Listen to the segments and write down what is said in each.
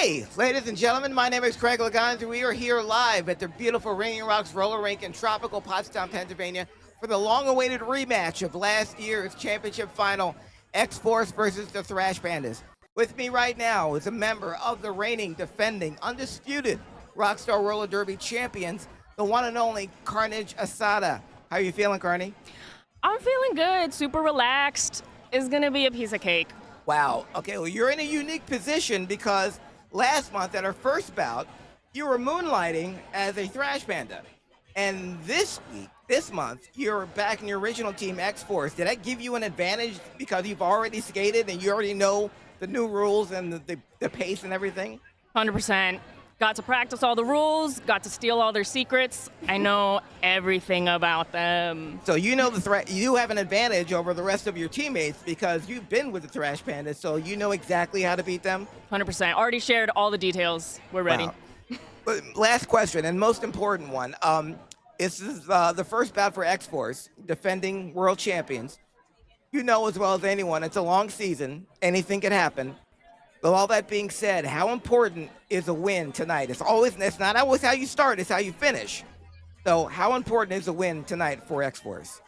Hey, ladies and gentlemen, my name is Craig Lagans, and we are here live at the beautiful Ringing Rocks Roller Rink in tropical Pottstown, Pennsylvania, for the long-awaited rematch of last year's championship final, X-Force versus the Thrash Pandas. With me right now is a member of the reigning, defending, undisputed Rockstar Roller Derby champions, the one and only Carnage Asada. How are you feeling, Carney? I'm feeling good, super relaxed. It's gonna be a piece of cake. Wow. Okay, well, you're in a unique position because last month at our first bout, you were moonlighting as a Thrash Panda. And this month, you're back in your original team, X-Force. Did that give you an advantage because you've already skated and you already know the new rules and the pace and everything? 100%. Got to practice all the rules, got to steal all their secrets. I know everything about them. So you know you have an advantage over the rest of your teammates because you've been with the Thrash Pandas, so you know exactly how to beat them? 100%. Already shared all the details. We're ready. Wow. But last question, and most important one. This is the first bout for X-Force, defending world champions. You know as well as anyone, it's a long season. Anything can happen. With all that being said, how important is a win tonight? It's not always how you start, it's how you finish. So how important is a win tonight for X-Force?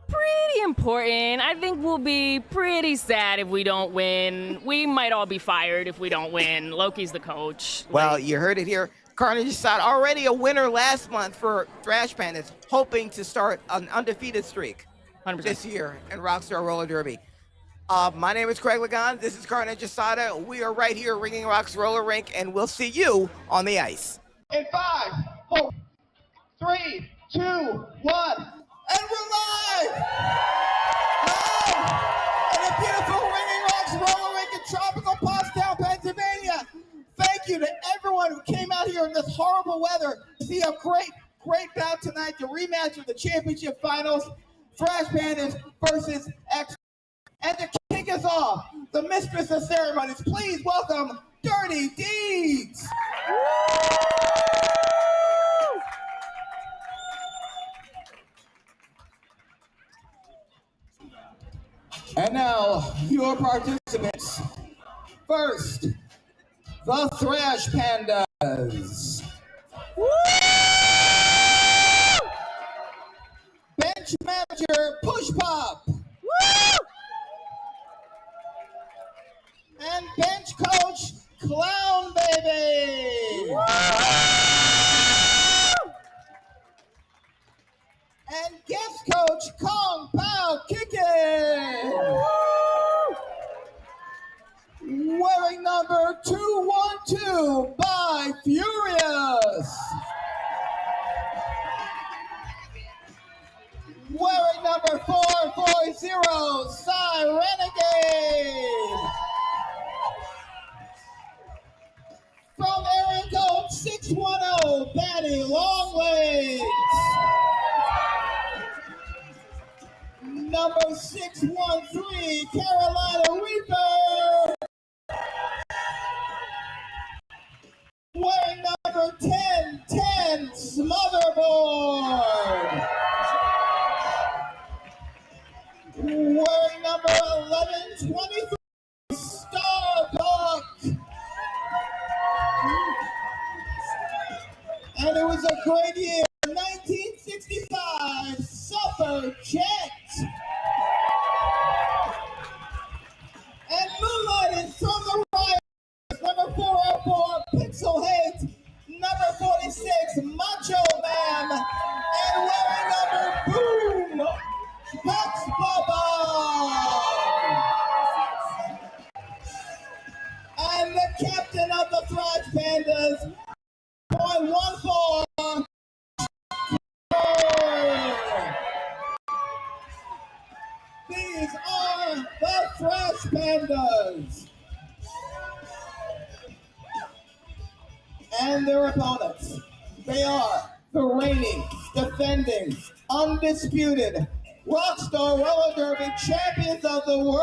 Pretty important. I think we'll be pretty sad if we don't win. We might all be fired if we don't win. Loki's the coach. Well, you heard it here. Carnage Asada, already a winner last month for Thrash Pandas, hoping to start an undefeated streak 100%. this year in Rockstar Roller Derby. My name is Craig Lagans. This is Carnage Asada. We are right here at Ringing Rocks Roller Rink, and we'll see you on the ice. In 5, 4, 3, 2, 1, and we're live! Live in the beautiful Ringing Rocks Roller Rink in tropical Pottstown, Pennsylvania. Thank you to everyone who came out here in this horrible weather to see a great bout tonight, the rematch of the championship finals, Thrash Pandas versus X. And to kick us off, the mistress of ceremonies, please welcome Dirty Deeds. And now, your participants. First, the Thrash Pandas. Bench manager, Push Pop. And bench coach, Clown Baby. And guest coach, Kong Pao Kickin'. Wearing number 212 by Furious. Wearing number 440, Cy Renegade. From area code 610, Batty Longlegs. Number 613, Carolina Reaper. Wearing number 1010, Smotherboard. Wearing number 1123, Starbuck. And it was a great year, 1965, Suffer Jet. And moonlighting from the right, number 404, Pixel Hate, number 46, Macho Man, and wearing number Boom, Bucks Bubba. And the captain of the Thrash Pandas, 0.14. These are the Thrash Pandas. And their opponents. They are the reigning, defending, undisputed Rockstar Roller Derby champions of the world.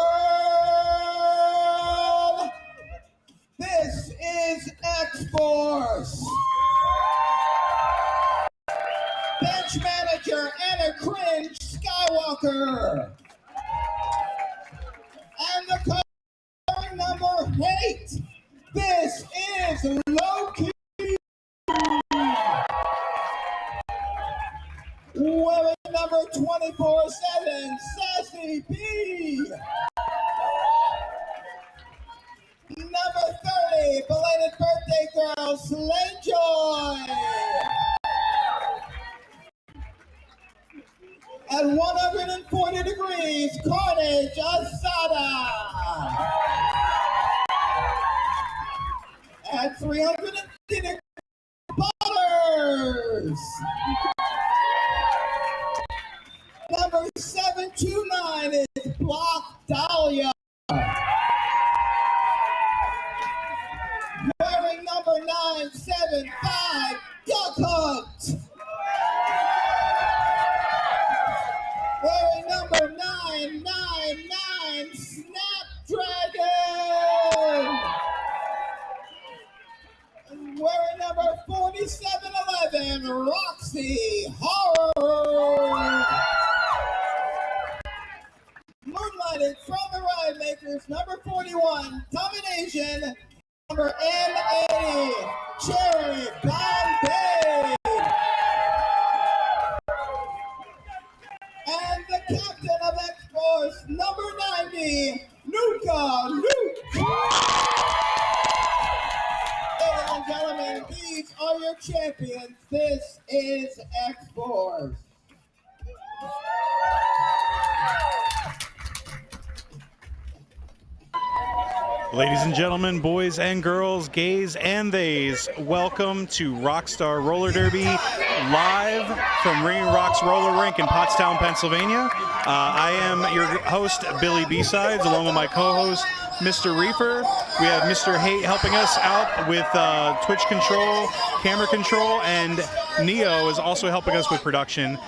This is X-Force. Bench manager Anna Cringe Skywalker. And the covering number 8. This is number 30, belated birthday girl, Slay Joy. At 140 degrees, Carnage Asada. At 350 degrees, Butters. Number 729 is Block Dahlia. Wearing number 975, Duck Hunt. Wearing number 999, Snapdragon. And wearing number 4711, Roxy Horror. Moonlighted from the Ride Makers, number 41, Domination. Number M80, Cherry Bombay. And the captain of X-Force, number 90, Nuka Luke. Ladies and gentlemen, these are your champions. This is X-Force. Ladies and gentlemen, boys and girls, gays and theys, welcome to Rockstar Roller Derby, live from Ringing Rocks Roller Rink in Pottstown, Pennsylvania. I am your host, Billy B-Sides, along with my co-host, Mr. Reefer. We have Mr. Haight helping us out with Twitch control, camera control, and Neo is also helping us with production.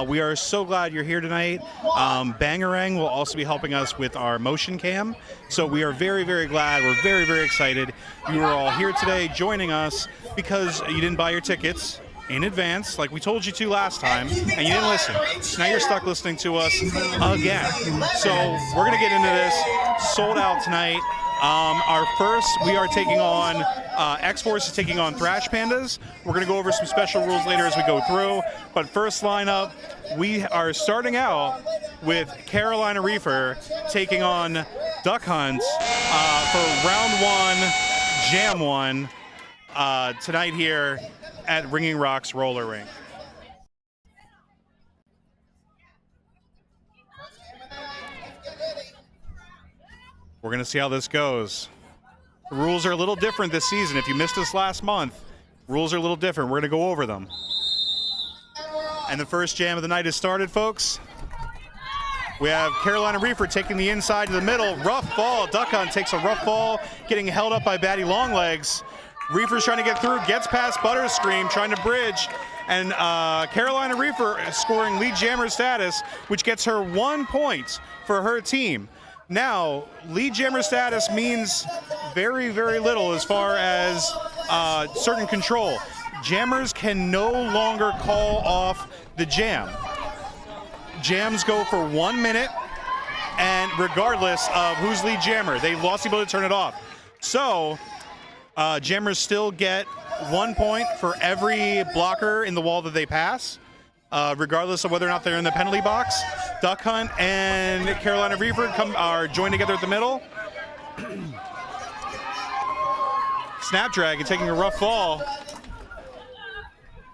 We are so glad you're here tonight. Bangarang will also be helping us with our motion cam. So we are very, very glad. We're very, very excited. You are all here today joining us because you didn't buy your tickets in advance like we told you to last time, and you didn't listen. Now you're stuck listening to us again. So we're going to get into this. Sold out tonight. Our first, we are taking on, X-Force is taking on Thrash Pandas. We're going to go over some special rules later as we go through. But first lineup, we are starting out with Carolina Reefer taking on Duck Hunt for round one, jam one, tonight here at Ringing Rocks Roller Rink. We're going to see how this goes. The rules are a little different this season. If you missed us last month, rules are a little different. We're going to go over them. And the first jam of the night has started, folks. We have Carolina Reefer taking the inside to the middle. Rough ball. Duck Hunt takes a rough ball, getting held up by Batty Longlegs. Reefer's trying to get through, gets past Butterscream, trying to bridge. And Carolina Reefer scoring lead jammer status, which gets her 1 point for her team. Now, lead jammer status means very, very little as far as certain control. Jammers can no longer call off the jam. Jams go for 1 minute, and regardless of who's lead jammer, they lost the ability to turn it off. So, jammers still get 1 point for every blocker in the wall that they pass, regardless of whether or not they're in the penalty box. Duck Hunt and Carolina Reaper are joined together at the middle. Snapdragon taking a rough fall.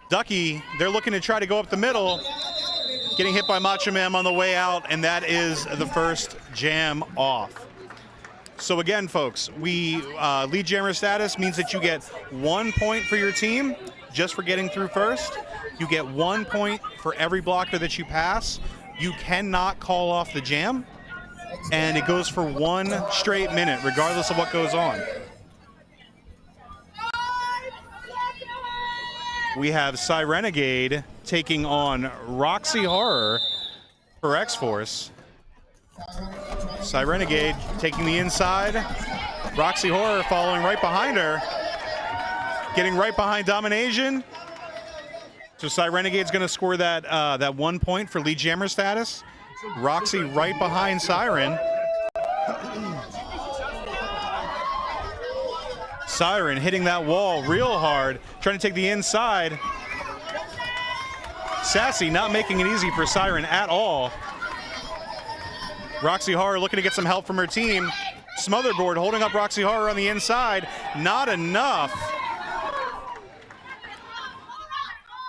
Ducky, they're looking to try to go up the middle, getting hit by Macho Man on the way out, and that is the first jam off. So again, folks, we lead jammer status means that you get 1 point for your team just for getting through first. You get 1 point for every blocker that you pass. You cannot call off the jam, and it goes for 1 straight minute, regardless of what goes on. We have Cyrenegade taking on Roxy Horror for X-Force. Cyrenegade taking the inside. Roxy Horror following right behind her. Getting right behind Domination. So Cyrenegade's going to score that 1 point for lead jammer status. Roxy right behind Siren. Siren hitting that wall real hard, trying to take the inside. Sassy not making it easy for Siren at all. Roxy Horror looking to get some help from her team. Smotherboard holding up Roxy Horror on the inside. Not enough.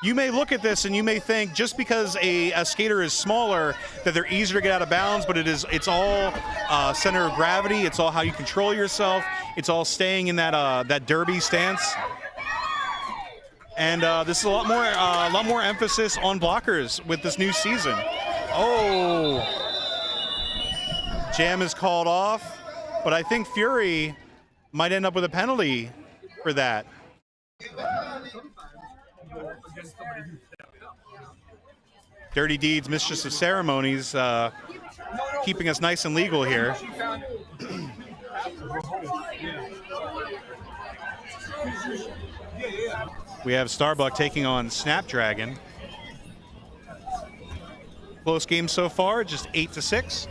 You may look at this and you may think just because a skater is smaller that they're easier to get out of bounds, but it's all center of gravity. It's all how you control yourself. It's all staying in that derby stance. And this is a lot more emphasis on blockers with this new season. Oh, jam is called off, but I think Fury might end up with a penalty for that. Dirty Deeds, Mistress of Ceremonies, keeping us nice and legal here. We have Starbuck taking on Snapdragon. Close game so far, just 8-6.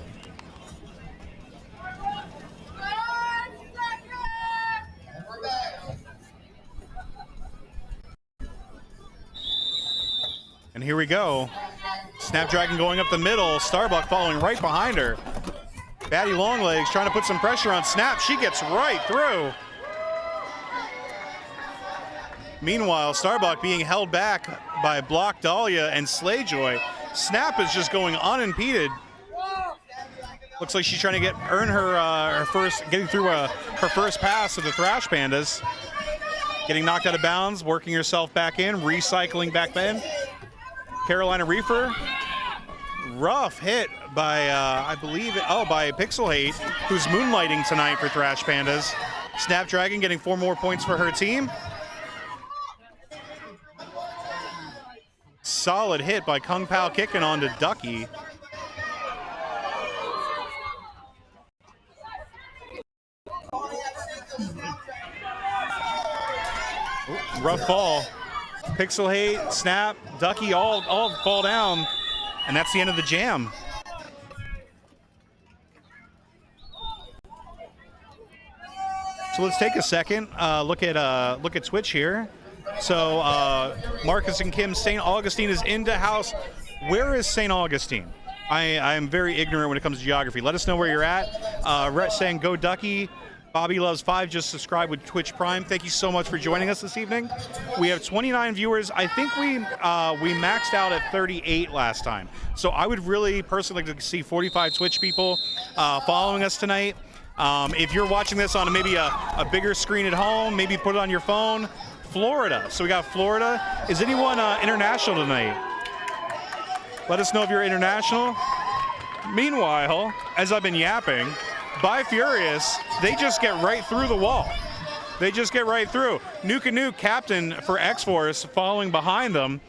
And here we go. Snapdragon going up the middle. Starbuck following right behind her. Batty Longlegs trying to put some pressure on Snap. She gets right through. Meanwhile, Starbuck being held back by Block Dahlia and Slayjoy. Snap is just going unimpeded. Looks like she's trying to earn her getting through her first pass of the Thrash Pandas. Getting knocked out of bounds, working herself back in, recycling back in. Carolina Reefer, rough hit by, I believe, by Pixel Hate, who's moonlighting tonight for Thrash Pandas. Snapdragon getting 4 more points for her team. Solid hit by Kung Pao kicking on to Ducky. Ooh, rough fall. Pixel Hate, Snap, Ducky all fall down, and that's the end of the jam. So let's take a second, look at Twitch here. So Marcus and Kim, St. Augustine is into house. Where is St. Augustine? I am very ignorant when it comes to geography. Let us know where you're at. Rhett saying go Ducky. Bobby Loves 5 just subscribed with Twitch Prime. Thank you so much for joining us this evening. We have 29 viewers. I think we maxed out at 38 last time. So I would really personally like to see 45 Twitch people following us tonight. If you're watching this on maybe a bigger screen at home, maybe put it on your phone. Florida. So we got Florida. Is anyone international tonight? Let us know if you're international. Meanwhile, as I've been yapping, By Furious, they just get right through the wall. They just get right through. Nuke and Nuke, captain for X-Force, following behind them.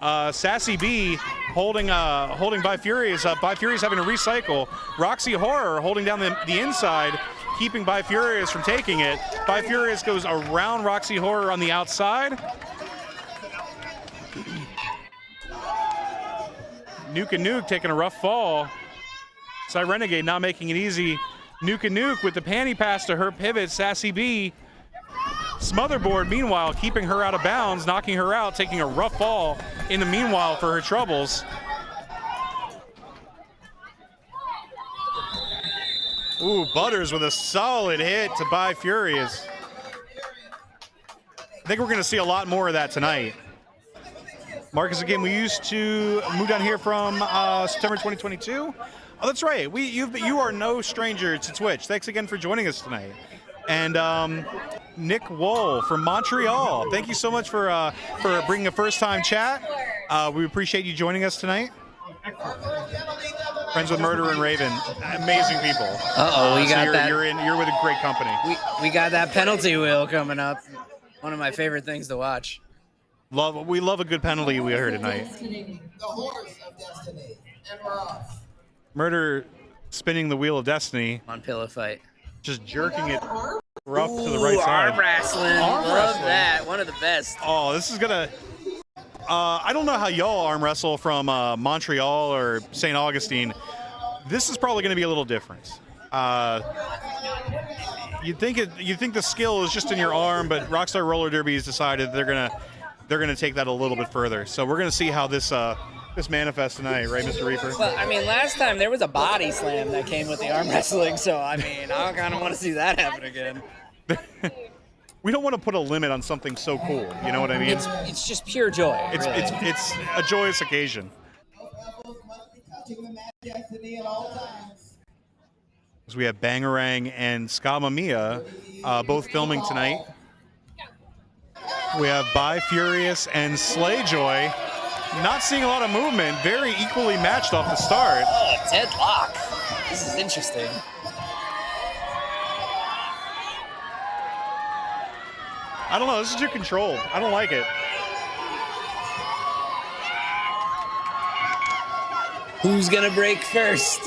Sassy B holding By Furious up. By Furious having to recycle. Roxy Horror holding down the inside, keeping By Furious from taking it. By Furious goes around Roxy Horror on the outside. Nuke and Nuke taking a rough fall. Renegade not making it easy. Nuke and Nuke with the panty pass to her pivot. Sassy B. Smotherboard, meanwhile, keeping her out of bounds, knocking her out, taking a rough fall in the meanwhile for her troubles. Ooh, Butters with a solid hit to By Furious. I think we're going to see a lot more of that tonight. Marcus, again, we used to move down here from September 2022. Oh, that's right. You are no stranger to Twitch. Thanks again for joining us tonight. And Nick Woll from Montreal. Thank you so much for bringing a first-time chat. We appreciate you joining us tonight. Friends with Murder and Raven. Amazing people. We got that. You're with a great company. We got that penalty wheel coming up. One of my favorite things to watch. We love a good penalty wheel here tonight. The horse of destiny, and we're off. Murder spinning the wheel of destiny. On pillow fight. Just jerking it rough to the right side. Arm wrestling. Love that. One of the best. Oh, this is gonna. I don't know how y'all arm wrestle from Montreal or St. Augustine. This is probably gonna be a little different. You'd think the skill is just in your arm, but Rockstar Roller Derby has decided they're gonna take that a little bit further. So we're gonna see how this this manifest tonight, right, Mr. Reaper? Well, I mean, last time there was a body slam that came with the arm wrestling, so I mean, I kind of want to see that happen again. We don't want to put a limit on something so cool. You know what I mean? It's just pure joy. It's really. it's a joyous occasion. So we have Bangarang and Scamamia both filming tonight. We have Bi Furious and Slayjoy. Not seeing a lot of movement. Very equally matched off the start. Oh, deadlock. This is interesting. I don't know. This is too controlled. I don't like it. Who's gonna break first?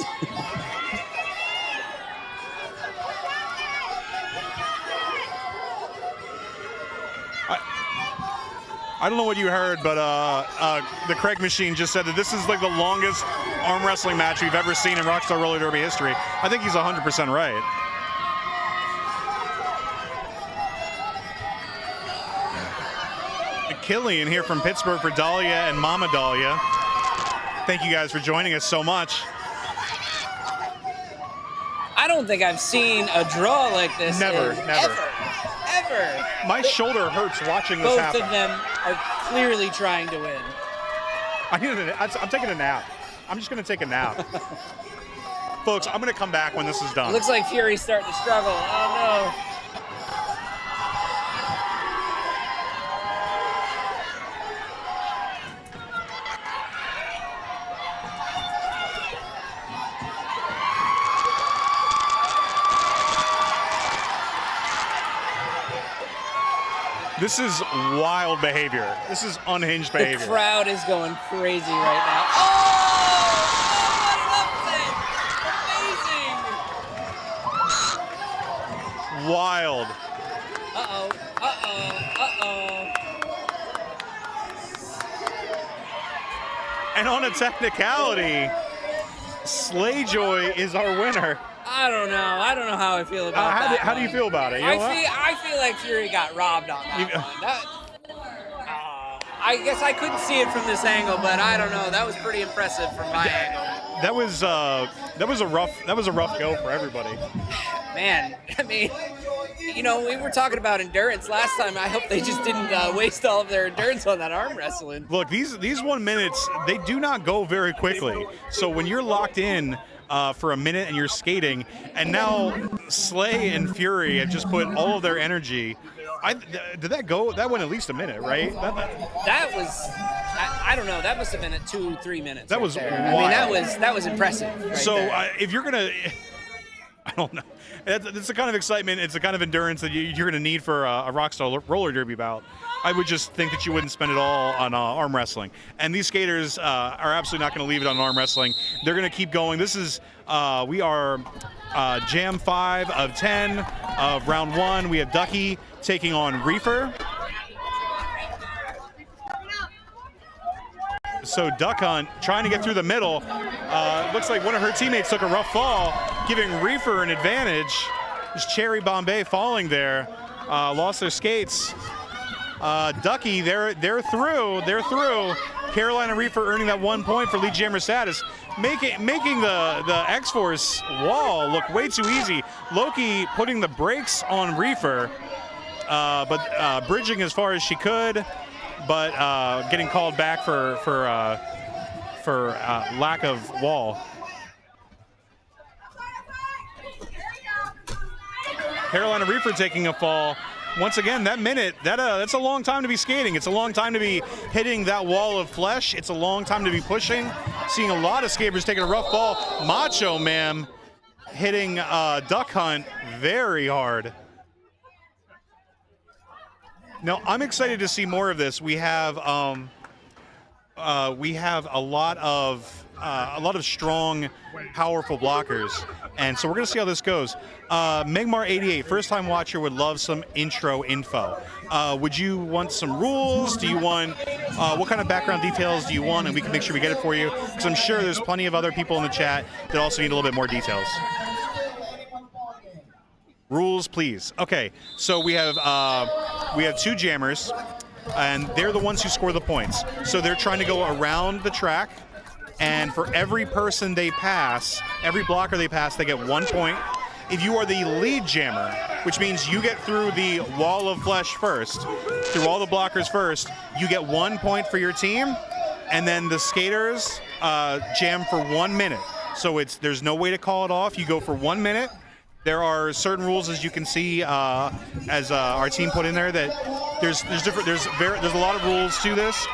I don't know what you heard, but the Craig Machine just said that this is like the longest arm wrestling match we've ever seen in Rockstar Roller Derby history. I think he's 100% right. Killian here from Pittsburgh for Dahlia and Mama Dahlia. Thank you guys for joining us so much. I don't think I've seen a draw like this. Never. Ever. My shoulder hurts watching this Both happen. of them are clearly trying to win. I'm taking a nap. I'm just going to take a nap. Folks, I'm going to come back when this is done. Looks like Fury's starting to struggle. Oh, no. This is wild behavior. This is unhinged behavior. The crowd is going crazy right now. Oh! What an upset! Amazing! Wild. Uh-oh. And on a technicality, Slayjoy is our winner. I don't know. I don't know how I feel about that. How do you feel about it? You know what? I feel like Fury got robbed on that one. I guess I couldn't see it from this angle, but I don't know. That was pretty impressive from my angle. That was a rough go for everybody. Man, I mean, you know, we were talking about endurance last time. I hope they just didn't waste all of their endurance on that arm wrestling. Look, these 1 minutes, they do not go very quickly. So when you're locked in for a minute and you're skating, and now Slay and Fury have just put all of their energy. Did that go? That went at least a minute, right? That was, I don't know. That must have been at 2-3 minutes. That was there. wild. I mean, that was impressive. Right so there. if you're gonna, I don't know. It's the kind of excitement, it's the kind of endurance that you're gonna need for a Rockstar Roller Derby bout. I would just think that you wouldn't spend it all on arm wrestling. And these skaters are absolutely not going to leave it on arm wrestling. They're going to keep going. This is, we are Jam 5 of 10 of round 1. We have Ducky taking on Reefer. So Duck Hunt trying to get through the middle. Looks like one of her teammates took a rough fall, giving Reefer an advantage. There's Cherry Bombay falling there. Lost their skates. Ducky, they're through. Carolina Reefer earning that 1 point for lead jammer status, making the X-Force wall look way too easy. Loki putting the brakes on Reefer, but bridging as far as she could, but getting called back for lack of wall. Carolina Reefer taking a fall. Once again, that minute, that's a long time to be skating. It's a long time to be hitting that wall of flesh. It's a long time to be pushing. Seeing a lot of skaters taking a rough fall. Macho Man hitting Duck Hunt very hard. Now, I'm excited to see more of this. We have a lot of strong, powerful blockers, and so we're going to see how this goes. Megmar88, first-time watcher, would love some intro info. Would you want some rules? Do you want what kind of background details do you want, and we can make sure we get it for you? Because I'm sure there's plenty of other people in the chat that also need a little bit more details. Rules, please. Okay, so we have two jammers. and they're the ones who score the points. So they're trying to go around the track, and for every person they pass, every blocker they pass, they get 1 point. If you are the lead jammer, which means you get through the wall of flesh first, through all the blockers first, you get 1 point for your team, and then the skaters jam for 1 minute. So there's no way to call it off. You go for 1 minute. There are certain rules, as you can see, as our team put in there, that there's a lot of rules to this.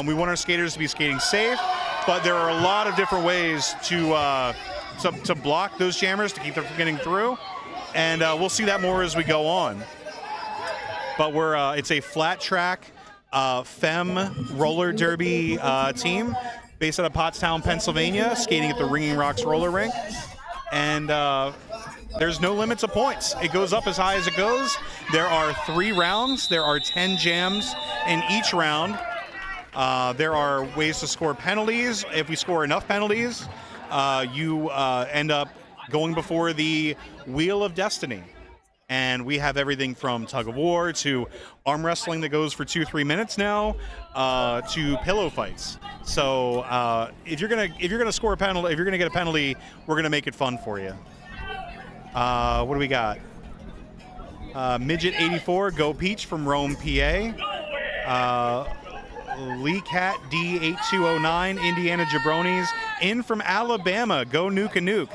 We want our skaters to be skating safe, but there are a lot of different ways to block those jammers, to keep them from getting through, and we'll see that more as we go on. But it's a flat track femme roller derby team based out of Pottstown, Pennsylvania, skating at the Ringing Rocks roller rink, and there's no limit to points. It goes up as high as it goes. There are 3 rounds. There are 10 jams in each round. There are ways to score penalties. If we score enough penalties, you end up going before the Wheel of Destiny. And we have everything from tug of war to arm wrestling that goes for 2-3 minutes now, to pillow fights. So if you're gonna score a penalty, if you're gonna get a penalty, we're gonna make it fun for you. What do we got? Midget 84, Go Peach from Rome, PA. Lee Cat D8209, Indiana Jabronis, in from Alabama, Go Nuke a Nuke.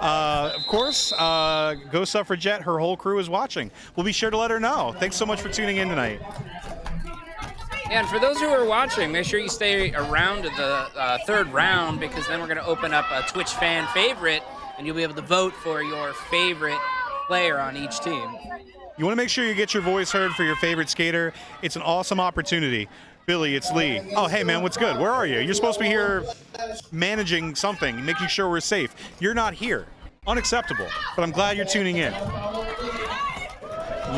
Of course, Go Suffragette, her whole crew is watching. We'll be sure to let her know. Thanks so much for tuning in tonight. Yeah, and for those who are watching, make sure you stay around to the third round, because then we're going to open up a Twitch fan favorite, and you'll be able to vote for your favorite player on each team. You want to make sure you get your voice heard for your favorite skater. It's an awesome opportunity. Billy, it's Lee. Oh, hey, man, what's good? Where are you? You're supposed to be here managing something, making sure we're safe. You're not here. Unacceptable. But I'm glad you're tuning in.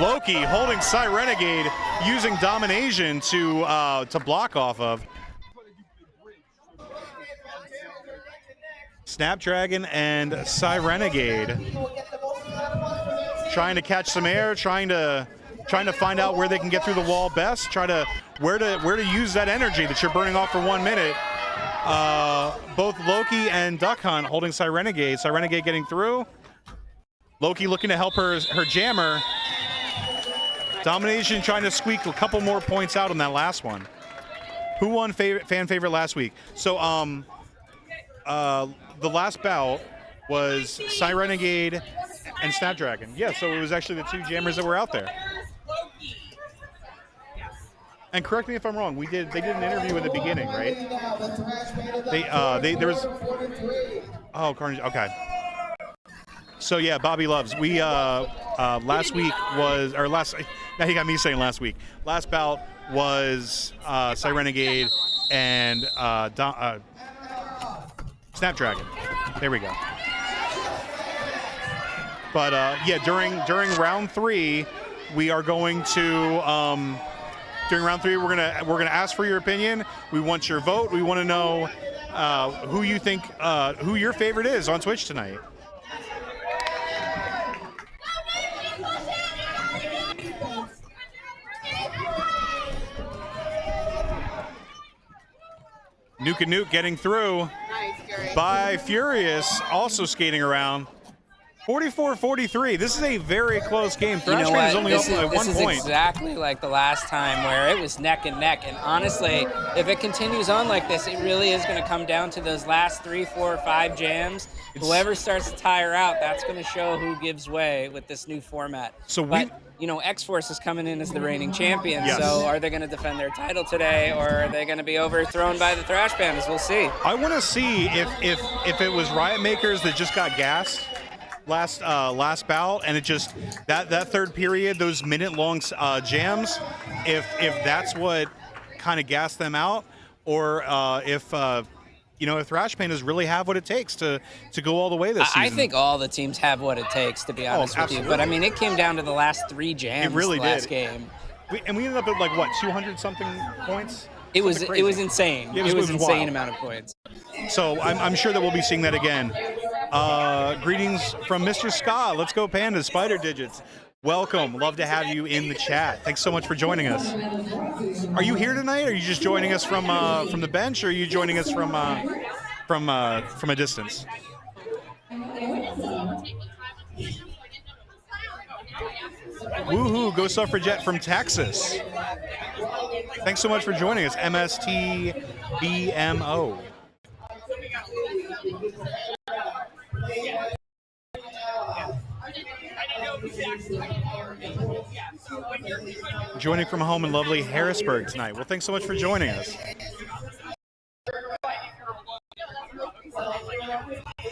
Loki holding Cyrenegade, using Domination to block off of. Snapdragon and Cyrenegade trying to catch some air, trying to find out where they can get through the wall best, where to use that energy that you're burning off for 1 minute. Both Loki and Duck Hunt holding Cyrenegade. Cyrenegade getting through. Loki looking to help her jammer. Domination trying to squeak a couple more points out on that last one. Who won fan favorite last week? So the last bout was Cyrenegade and Snapdragon. Yeah, so it was actually the 2 jammers that were out there. And correct me if I'm wrong. They did an interview in the beginning, right? There was. Oh, Carnage. Okay. So yeah, Bobby Loves. We last week was, or last. Now he got me saying last week. Last bout was Cyrenegade and Snapdragon. There we go. But yeah, during round 3, we are going to. During round 3, we're gonna ask for your opinion. We want your vote. We want to know who you think, who your favorite is on Twitch tonight. Nuke and Nuke getting through by Furious, also skating around. 44-43. This is a very close game. Thrash Pandas is only up by 1 point. This is exactly like the last time where it was neck and neck. And honestly, if it continues on like this, it really is going to come down to those last 3, 4, 5 jams. Whoever starts to tire out, that's going to show who gives way with this new format. But X-Force is coming in as the reigning champion. Yes. So are they going to defend their title today, or are they going to be overthrown by the Thrash Pandas? We'll see. I want to see if it was Riot Makers that just got gassed last bout, and it just that third period, those minute-long jams, if that's what kind of gassed them out, or if Thrash Pandas really have what it takes to go all the way this season. I think all the teams have what it takes, to be honest with you. But I mean, it came down to the last 3 jams. It really last did. Game. We ended up at like what, 200 something points. It was insane. Yeah, it was wild. insane amount of points. So I'm sure that we'll be seeing that again. Greetings from Mr. Ska. Let's go Pandas, Spider Digits. Welcome. Love to have you in the chat. Thanks so much for joining us. Are you here tonight? Are you just joining us from the bench, or are you joining us from a distance? Woohoo! Go Suffragette from Texas. Thanks so much for joining us, MSTBMO. Joining from home in lovely Harrisburg tonight. Well, thanks so much for joining us.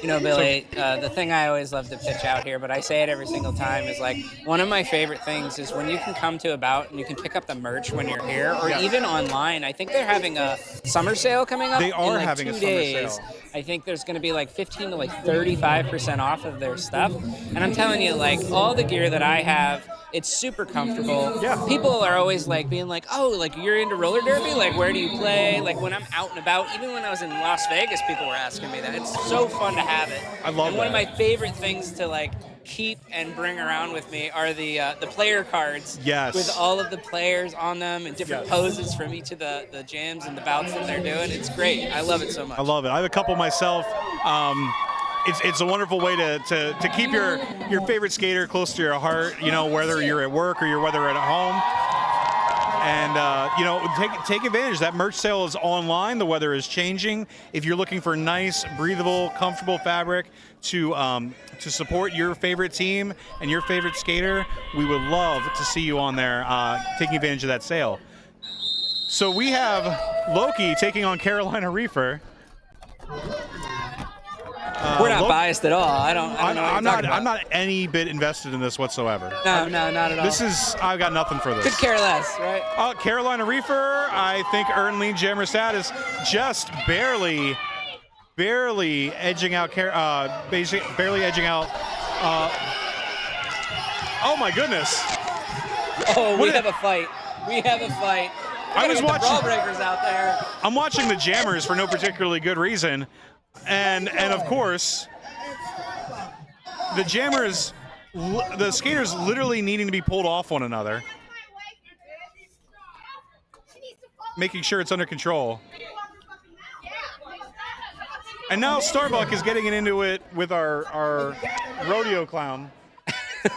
You know, Billy, the thing I always love to pitch out here, but I say it every single time, is like one of my favorite things is when you can come to a bout and you can pick up the merch when you're here, or even online. I think they're having a summer sale coming up. They are in like having 2 a summer days. sale. I think there's going to be like 15 to like 35% off of their stuff. And I'm telling you, like all the gear that I have, it's super comfortable. Yeah. People are always like being like, oh, like you're into roller derby? Like where do you play? Like when I'm out and about, even when I was in Las Vegas, people were asking me that. It's so fun to have it. I love and that. one of my favorite things to like keep and bring around with me are the player cards. Yes. With all of the players on them and different Yes. poses from each of the jams and the bouts that they're doing. It's great. I love it so much. I love it. I have a couple myself. It's a wonderful way to keep your favorite skater close to your heart, you know, whether you're at work or whether you're at home. And, you know, take advantage. That merch sale is online. The weather is changing. If you're looking for nice, breathable, comfortable fabric to support your favorite team and your favorite skater, we would love to see you on there taking advantage of that sale. So we have Loki taking on Carolina Reefer. We're not biased at all. I don't know what you're talking about. I'm not any bit invested in this whatsoever. No, not at all. I've got nothing for this. Could care less, right? Carolina Reefer, I think earned lead jammer status, just barely edging out. Barely edging out. Oh my goodness! Oh, we have a fight. We have a fight. I was watching. The brawl breakers out there. I'm watching the jammers for no particularly good reason, and of course, the jammers, the skaters literally needing to be pulled off one another, making sure it's under control. And now Starbuck is getting into it with our rodeo clown,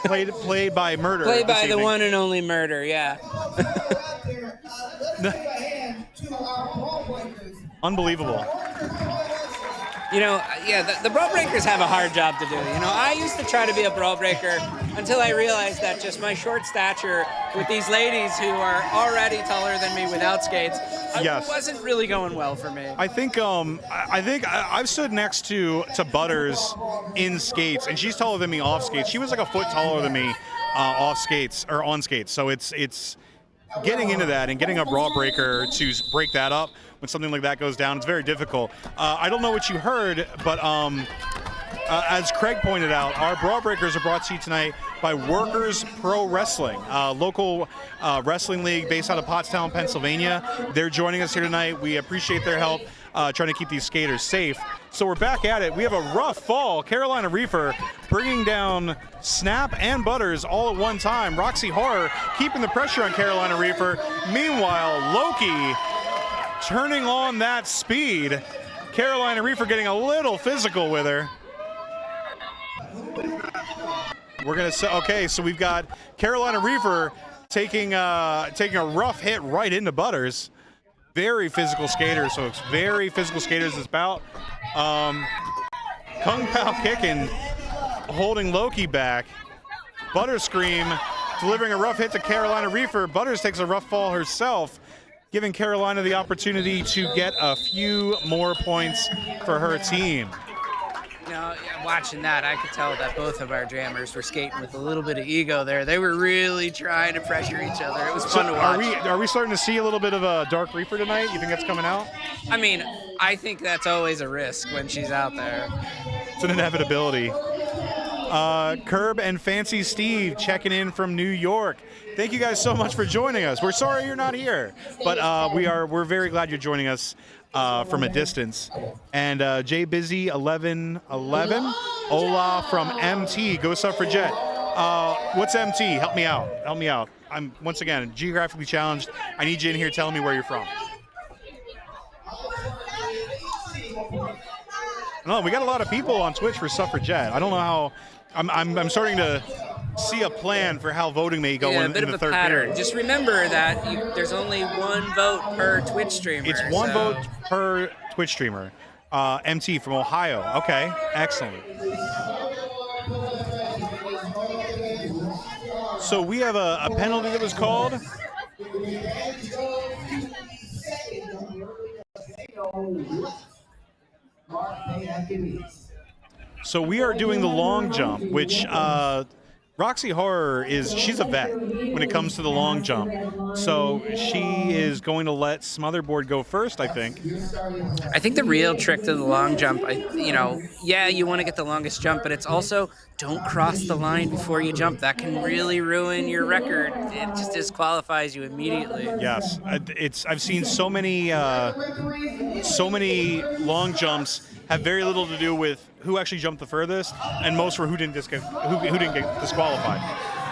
played by Murder. Played by the evening. one and only Murder, yeah. Unbelievable. You know, yeah, the brawl breakers have a hard job to do. You know, I used to try to be a brawl breaker until I realized that just my short stature with these ladies who are already taller than me without skates, Yes. wasn't really going well for me. I think I've stood next to Butters in skates, and she's taller than me off skates. She was like a foot taller than me off skates or on skates. So it's getting into that and getting a brawl breaker to break that up when something like that goes down. It's very difficult. I don't know what you heard, but as Craig pointed out, our brawl breakers are brought to you tonight by Workers Pro Wrestling, local wrestling league based out of Pottstown, Pennsylvania. They're joining us here tonight. We appreciate their help trying to keep these skaters safe. So we're back at it. We have a rough fall. Carolina Reefer bringing down Snap and Butters all at one time. Roxy Horror keeping the pressure on Carolina Reefer. Meanwhile, Loki turning on that speed. Carolina Reefer getting a little physical with her. We're gonna say, okay, so we've got Carolina Reefer taking a rough hit right into Butters. Very physical skaters, folks. Very physical skaters this bout. Kung Pao kicking, holding Loki back. Butters Scream delivering a rough hit to Carolina Reefer. Butters takes a rough fall herself, giving Carolina the opportunity to get a few more points for her team. You know, watching that, I could tell that both of our jammers were skating with a little bit of ego there. They were really trying to pressure each other. It was fun to watch. Are we starting to see a little bit of a Dark Reaper tonight? You think that's coming out? I mean, I think that's always a risk when she's out there. It's an inevitability. Curb and Fancy Steve checking in from New York. Thank you guys so much for joining us. We're sorry you're not here, but we're very glad you're joining us from a distance. And Jay Busy 1111, Ola from MT, Go Suffragette. What's MT? Help me out. Help me out. I'm, once again, geographically challenged. I need you in here telling me where you're from. No, we got a lot of people on Twitch for Suffragette. I don't know how. I'm starting to see a plan for how voting may go in the third period. Just remember that there's only one vote per Twitch streamer. It's one vote per Twitch streamer. MT from Ohio. Okay, excellent. So we have a penalty that was called. So we are doing the long jump, which Roxy Horror she's a vet when it comes to the long jump. So she is going to let Smotherboard go first, I think. I think the real trick to the long jump, you want to get the longest jump, but it's also don't cross the line before you jump. That can really ruin your record. It just disqualifies you immediately. Yes, I've seen so many long jumps have very little to do with who actually jumped the furthest, and most were who didn't get disqualified.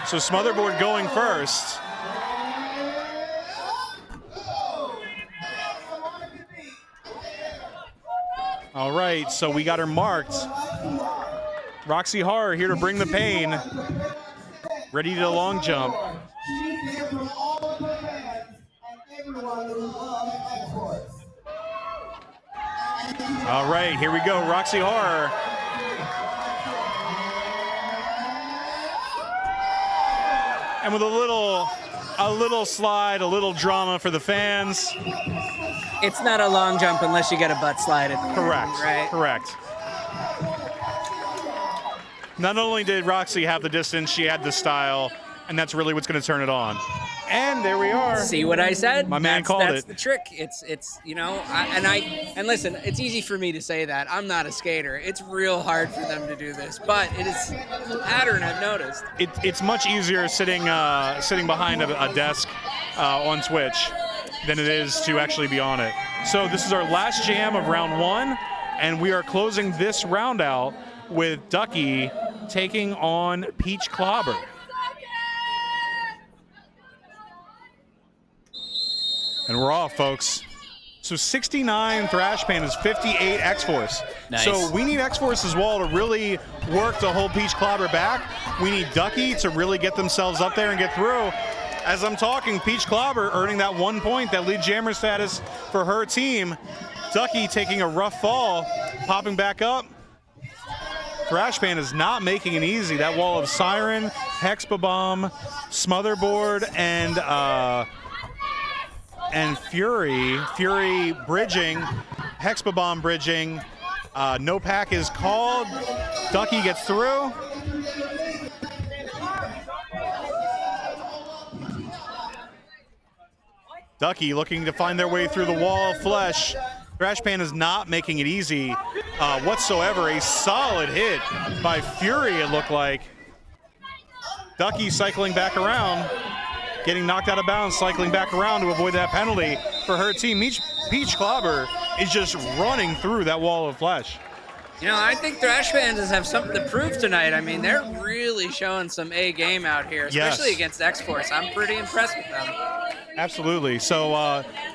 So Smotherboard going first. All right, so we got her marked. Roxy Horror here to bring the pain. Ready to long jump. All right, here we go, Roxy Horror. And with a little slide, a little drama for the fans. It's not a long jump unless you get a butt slide at the end, Correct, right? correct. Not only did Roxy have the distance, she had the style, and that's really what's going to turn it on. And there we are. See what I said? My man called it. That's the trick. It's and listen, it's easy for me to say that. I'm not a skater. It's real hard for them to do this, but it is a pattern I've noticed. It's much easier sitting behind a desk on Twitch than it is to actually be on it. So this is our last jam of round one, and we are closing this round out with Ducky taking on Peach Clobber. And we're off, folks. So 69 Thrash Pandas, 58 X-Force. Nice. So we need X-Force as well to really work to hold Peach Clobber back. We need Ducky to really get themselves up there and get through. As I'm talking, Peach Clobber earning that 1 point, that lead jammer status for her team. Ducky taking a rough fall, popping back up. Thrash Pandas not making it easy. That wall of Siren, Hexbomb, Smotherboard, and Fury bridging, Hexbomb bridging. No pack is called. Ducky gets through. Ducky looking to find their way through the wall of flesh. Thrash Pandas not making it easy whatsoever. A solid hit by Fury, it looked like. Ducky cycling back around, getting knocked out of bounds, cycling back around to avoid that penalty for her team. Peach Clobber is just running through that wall of flesh. You know, I think Thrash Pandas have something to prove tonight. I mean, they're really showing some A game out here, especially against X-Force. I'm pretty impressed with them. Absolutely. So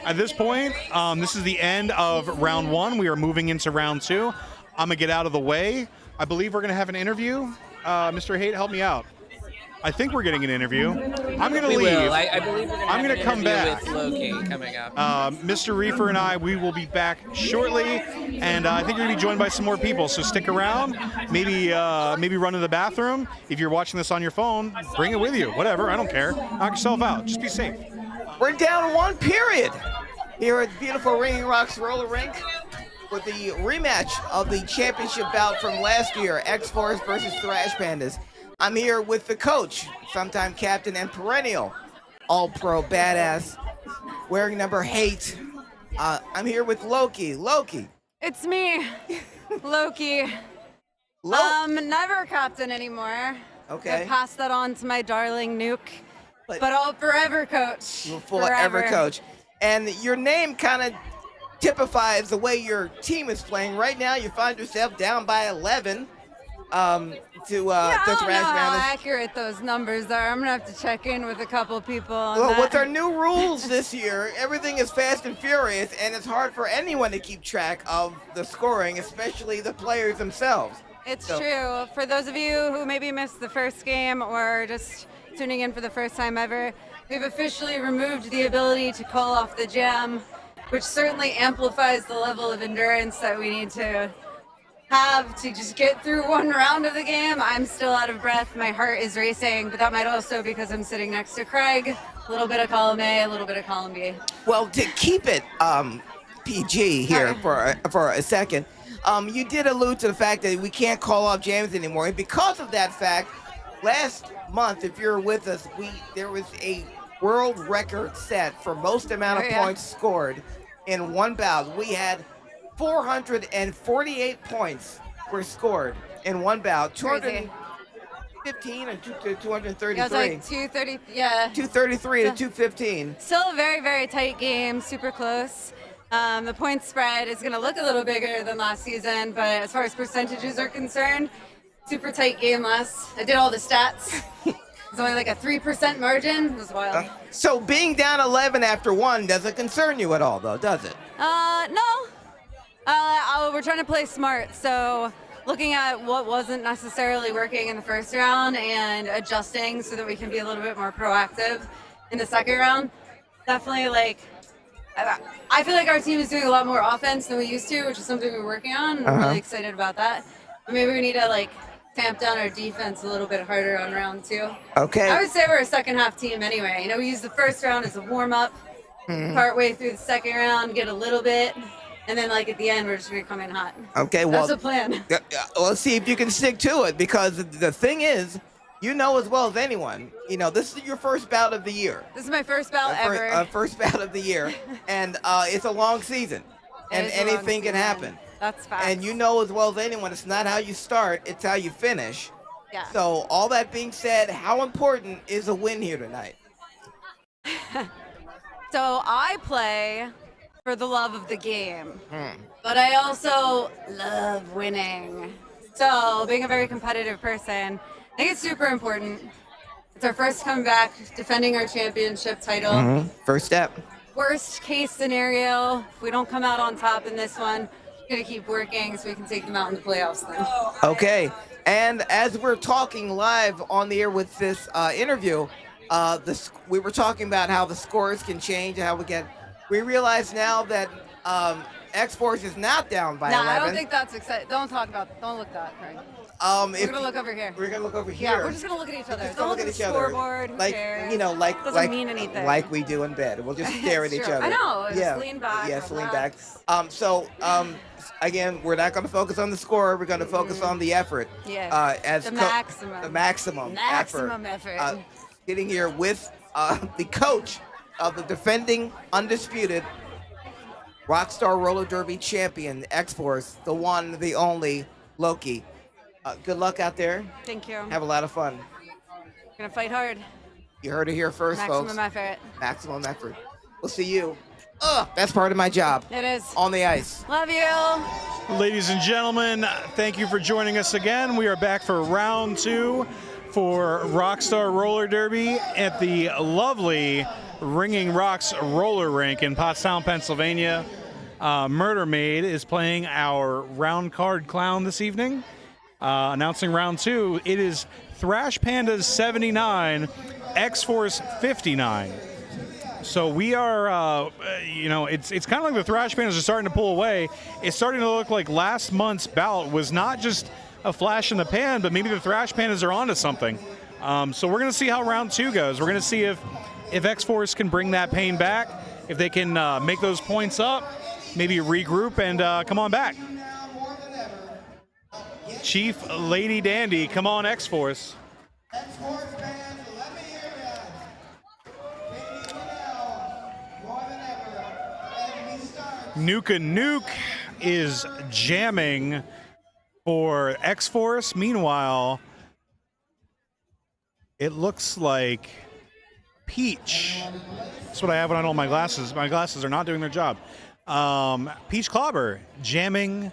at this point, this is the end of round one. We are moving into round two. I'm going to get out of the way. I believe we're going to have an interview. Mr. Haight, help me out. I think we're getting an interview. I'm going to leave. Will. I believe we're I'm going to come back. With Loki coming up. Mr. Reefer and I, we will be back shortly, and I think you're going to be joined by some more people. So stick around. Maybe run to the bathroom. If you're watching this on your phone, bring it with you. Whatever. I don't care. Knock yourself out. Just be safe. We're down one period here at beautiful Ringing Rocks Roller Rink with the rematch of the championship bout from last year, X-Force versus Thrash Pandas. I'm here with the coach, sometime captain and perennial all-pro badass, wearing number 8. I'm here with Loki. Loki. It's me, Loki. Never captain anymore. Okay. I passed that on to my darling Nuke, but I'll forever coach. You'll forever coach. And your name kind of typifies the way your team is playing. Right now, you find yourself down by 11. to I to don't know Thrash how Pandas? accurate those numbers are. I'm gonna have to check in with a couple people on Well, that. with our new rules this year, everything is fast and furious, and it's hard for anyone to keep track of the scoring, especially the players themselves. It's So- true. For those of you who maybe missed the first game or just tuning in for the first time ever, we've officially removed the ability to call off the jam, which certainly amplifies the level of endurance that we need to have to just get through one round of the game. I'm still out of breath. My heart is racing, but that might also because I'm sitting next to Craig. A little bit of column A, a little bit of column B. Well, to keep it PG here Alright. for a second, you did allude to the fact that we can't call off jams anymore, and because of that fact, last month, if you're with us, there was a world record set for most amount of Oh, yeah. points scored in one bout. We had 448 points were scored in one bout. Crazy. 215 and 233. Yeah, it was like 230. Yeah. 233 to 215. Still a very, very tight game, super close. The point spread is going to look a little bigger than last season, but as far as percentages are concerned, super tight game last. I did all the stats. It's only like a 3% margin. It was wild. So being down 11 after one doesn't concern you at all, though, does it? No. We're trying to play smart, so looking at what wasn't necessarily working in the first round and adjusting so that we can be a little bit more proactive in the second round. Definitely, I feel like our team is doing a lot more offense than we used to, which is something we're working on. I'm really excited about that. But maybe we need to tamp down our defense a little bit harder on round 2. Okay. I would say we're a second half team anyway. We use the first round as a warm up, part way through the second round, get a little bit, and then at the end we're just gonna come in hot. Okay, well, That's the plan. Let's see if you can stick to it, because the thing is, you know as well as anyone, this is your first bout of the year. This is my first bout ever. First bout of the year, and it's a long season, and It is a long anything can season. happen. That's facts. And you know as well as anyone, it's not how you start, it's how you finish. Yeah. So all that being said, how important is a win here tonight? So I play for the love of the game, but I also love winning. So being a very competitive person, I think it's super important. It's our first comeback, defending our championship title. First step. Worst case scenario, if we don't come out on top in this one, we're gonna keep working so we can take them out in the playoffs then. Okay, and as we're talking live on the air with this interview, we were talking about how the scores can change, how we realize now that X-Force is not down by 11. I don't think that's exciting. Don't look that, Craig. We're gonna look over here. We're gonna look over here. Yeah, we're just gonna look at each other. Just Don't look look at at each the other. scoreboard. Who Like, cares? doesn't mean anything. like we do in bed. We'll just stare at It's each true. other. I know. Just Yeah. lean back. Yes, lean back. relax. Again, we're not going to focus on the score. We're going to focus on the effort. Yes. As The maximum. The maximum effort. Sitting here with the coach of the defending undisputed Rockstar Roller Derby champion, X-Force, the one, the only, Loki. Good luck out there. Thank you. Have a lot of fun. Gonna fight hard. You heard it here first, Maximum folks. effort. Maximum effort. We'll see you. That's part of my job. It is. On the ice. Love you. Ladies and gentlemen, thank you for joining us again. We are back for round 2 for Rockstar Roller Derby at the lovely Ringing Rocks Roller Rink in Pottstown, Pennsylvania. Murder Maid is playing our round card clown this evening. Announcing round 2, it is Thrash Pandas 79, X-Force 59. So we are, it's kind of like the Thrash Pandas are starting to pull away. It's starting to look like last month's bout was not just a flash in the pan, but maybe the Thrash Pandas are onto something. So we're going to see how round 2 goes. We're going to see if X-Force can bring that pain back, if they can make those points up, maybe regroup and come on back. Chief Lady Dandy, come on, X-Force. X-Force fans, let me hear ya. Taking you now, more than ever. And we start. Nuka Nuke is jamming for X-Force. Meanwhile, it looks like Peach. That's what I have on all my glasses. My glasses are not doing their job. Peach Clobber jamming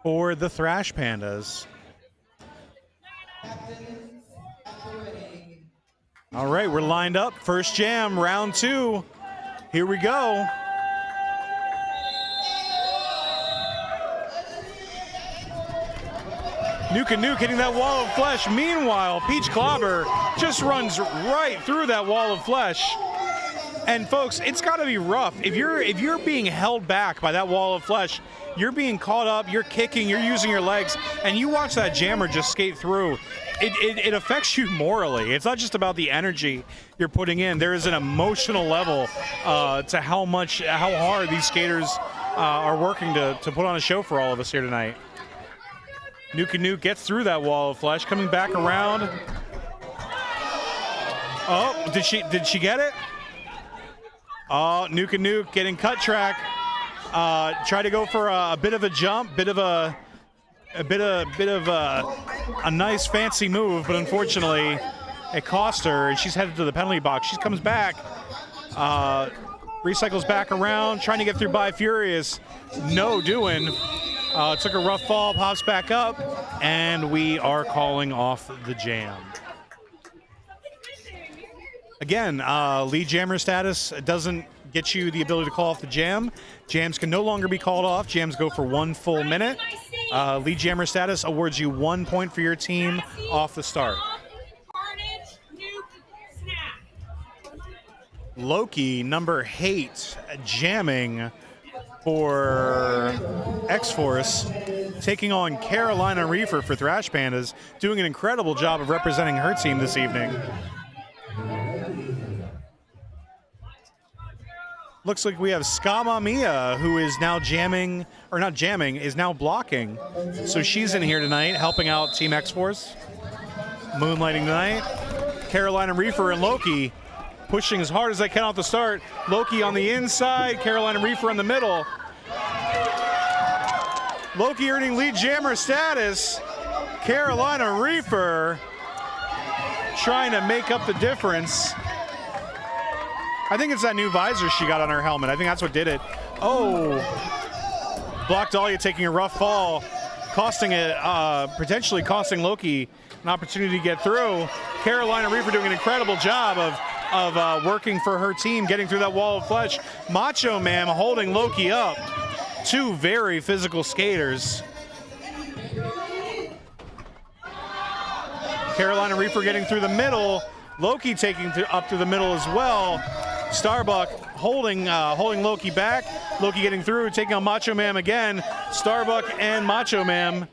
for the Thrash Pandas. All right, we're lined up. First jam, round 2. Here we go. Nuke and Nuke hitting that wall of flesh. Meanwhile, Peach Clobber just runs right through that wall of flesh. And folks, it's got to be rough. If you're being held back by that wall of flesh, you're being caught up, you're kicking, you're using your legs, and you watch that jammer just skate through. It affects you morally. It's not just about the energy you're putting in. There is an emotional level to how hard these skaters are working to put on a show for all of us here tonight. Nuke and Nuke gets through that wall of flesh, coming back around. Oh, did she get it? Oh, Nuke and Nuke getting cut track. Try to go for a bit of a jump, bit of a nice fancy move, but unfortunately it cost her, and she's headed to the penalty box. She comes back, recycles back around, trying to get through by Furious. No doing. Took a rough fall, pops back up, and we are calling off the jam. Again, lead jammer status doesn't get you the ability to call off the jam. Jams can no longer be called off. Jams go for 1 full minute. Lead jammer status awards you 1 point for your team off the start. Loki, number 8, jamming for X-Force, taking on Carolina Reefer for Thrash Pandas, doing an incredible job of representing her team this evening. Looks like we have Skama Mia, who is now jamming, or not jamming, is now blocking. So she's in here tonight, helping out Team X-Force. Moonlighting tonight. Carolina Reefer and Loki pushing as hard as they can off the start. Loki on the inside, Carolina Reefer in the middle. Loki earning lead jammer status. Carolina Reefer trying to make up the difference. I think it's that new visor she got on her helmet. I think that's what did it. Oh, Block Dahlia taking a rough fall, costing it, potentially costing Loki an opportunity to get through. Carolina Reaper doing an incredible job of working for her team, getting through that wall of flesh. Macho Man holding Loki up. Two very physical skaters. Carolina Reaper getting through the middle. Loki taking up through the middle as well. Starbuck holding Loki back. Loki getting through, taking on Macho Man again. Starbuck and Macho Man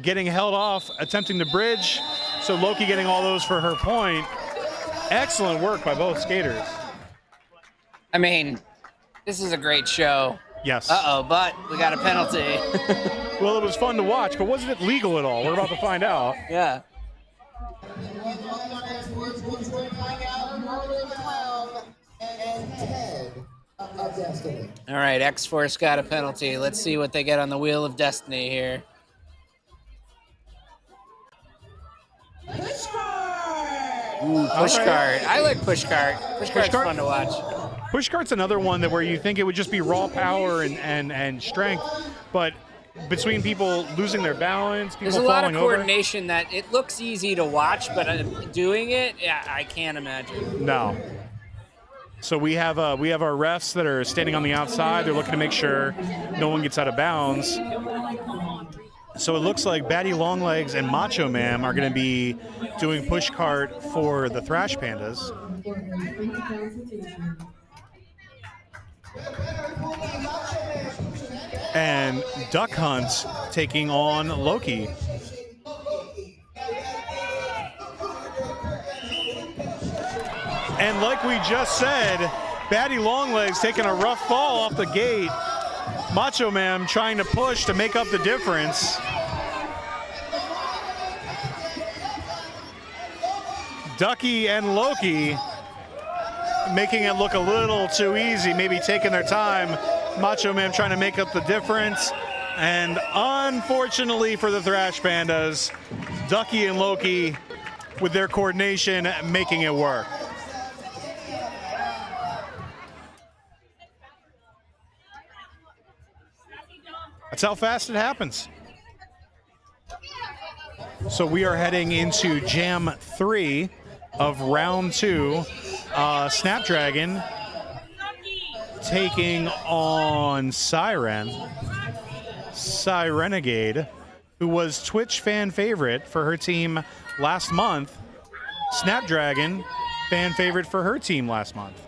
getting held off, attempting to bridge. So Loki getting all those for her point. Excellent work by both skaters. I mean, this is a great show. Yes. Uh-oh, but we got a penalty. Well, it was fun to watch, but wasn't it legal at all? We're about to find out. Yeah. All right, X-Force got a penalty. Let's see what they get on the Wheel of Destiny here. Ooh, push cart. I like push cart. Push cart's fun to watch. Push cart's another one that where you think it would just be raw power and strength, but between people losing their balance, people There's a lot of falling over. coordination that it looks easy to watch, but doing it, yeah, I can't imagine. No. So we have our refs that are standing on the outside. They're looking to make sure no one gets out of bounds. So it looks like Batty Longlegs and Macho Man are going to be doing push cart for the Thrash Pandas. And Duck Hunt taking on Loki. And like we just said, Batty Longlegs taking a rough fall off the gate. Macho Man trying to push to make up the difference. Ducky and Loki making it look a little too easy, maybe taking their time. Macho Man trying to make up the difference. And unfortunately for the Thrash Pandas, Ducky and Loki, with their coordination, making it work. That's how fast it happens. So we are heading into Jam 3 of round 2. Snapdragon taking on Sirenegade, who was Twitch fan favorite for her team last month. Snapdragon, fan favorite for her team last month.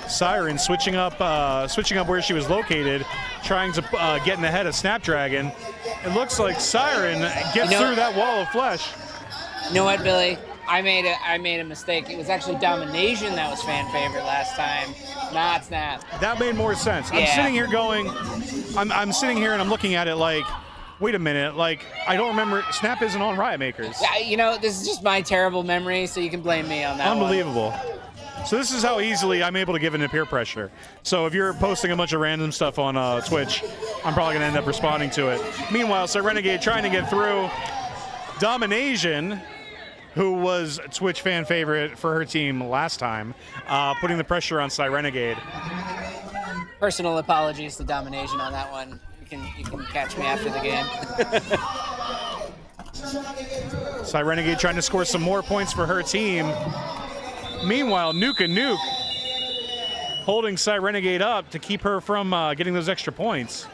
Siren switching up where she was located, trying to get in the head of Snapdragon. It looks like Siren gets through that wall of flesh. You know what, Billy? I made a mistake. It was actually Domination that was fan favorite last time, not Snap. That made more sense. Yeah. I'm sitting here going, I'm sitting here and I'm looking at it like, wait a minute, like, I don't remember, Snap isn't on Riot Makers. Yeah, you know, this is just my terrible memory, so you can blame me on that Unbelievable. So this is how easily I'm able to give into peer pressure. So if you're posting a bunch of random stuff on Twitch, I'm probably going to end up responding to it. Meanwhile, Renegade trying to get through. Domination, who was a Twitch fan favorite for her team last time, putting the pressure on Renegade. Personal apologies to Domination on that one. You can catch me after the game. Renegade trying to score some more points for her team. Meanwhile, Nuke holding Renegade up to keep her from getting those extra points.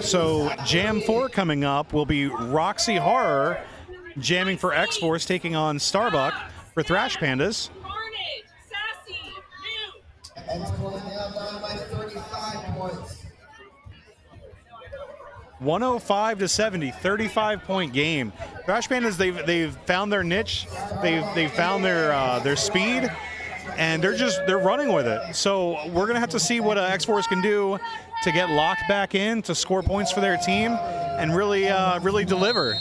So Jam 4 coming up will be Roxy Horror jamming for X-Force, taking on Starbuck for Thrash Pandas. And pulling down by 35 points. 105-70, 35-point game. Thrash Pandas, they've found their niche, they've found their speed, and they're running with it. So we're gonna have to see what X-Force can do to get locked back in, to score points for their team, and really deliver.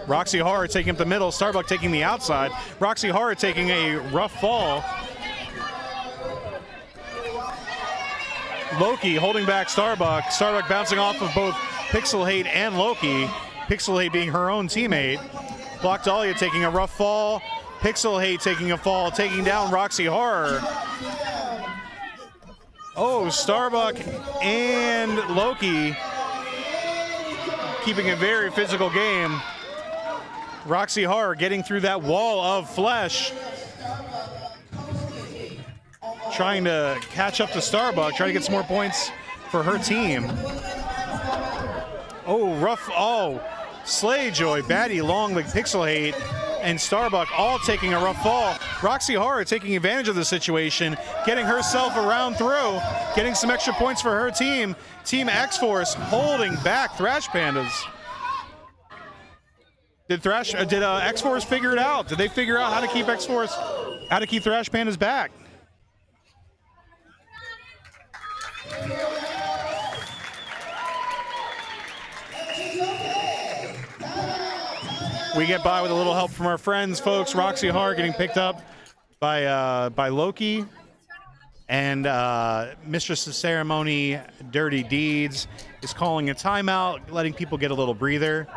Roxy Horror taking up the middle, Starbuck taking the outside. Roxy Horror taking a rough fall. Loki holding back Starbuck. Starbuck bouncing off of both Pixel Hate and Loki. Pixel Hate being her own teammate. Block Dahlia taking a rough fall. Pixel Hate taking a fall, taking down Roxy Horror. Oh, Starbuck and Loki keeping a very physical game. Roxy Horror getting through that wall of flesh. Trying to catch up to Starbuck, trying to get some more points for her team. Oh, rough, Slayjoy, Batty, Long, like Pixel Hate, and Starbuck all taking a rough fall. Roxy Horror taking advantage of the situation, getting herself around through, getting some extra points for her team. Team X-Force holding back Thrash Pandas. Did X-Force figure it out? Did they figure out how to keep Thrash Pandas back? We get by with a little help from our friends, folks. Roxy Horror getting picked up by Loki, and Mistress of Ceremony, Dirty Deeds, is calling a timeout, letting people get a little breather.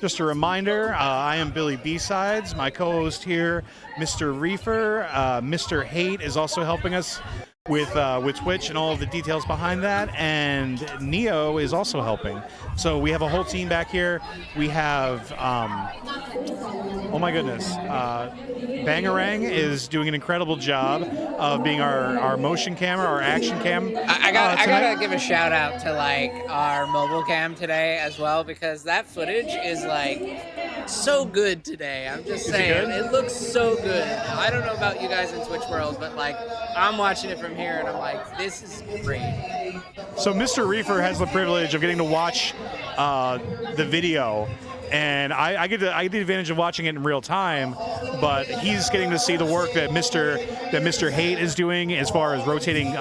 Just a reminder, I am Billy B-Sides. My co-host here, Mr. Reefer. Mr. Hate is also helping us with Twitch and all of the details behind that, and Neo is also helping. So we have a whole team back here. We have, oh my goodness, Bangarang is doing an incredible job of being our motion camera, our action cam. I gotta give a shout out to like our mobile cam today as well, because that footage is like so good today. I'm just saying, it looks so good. I don't know about you guys in Twitch world, but like I'm watching it from here and I'm like, this is great. So Mr. Reefer has the privilege of getting to watch the video, and I get the advantage of watching it in real time, but he's getting to see the work that Mr. Hate is doing as far as rotating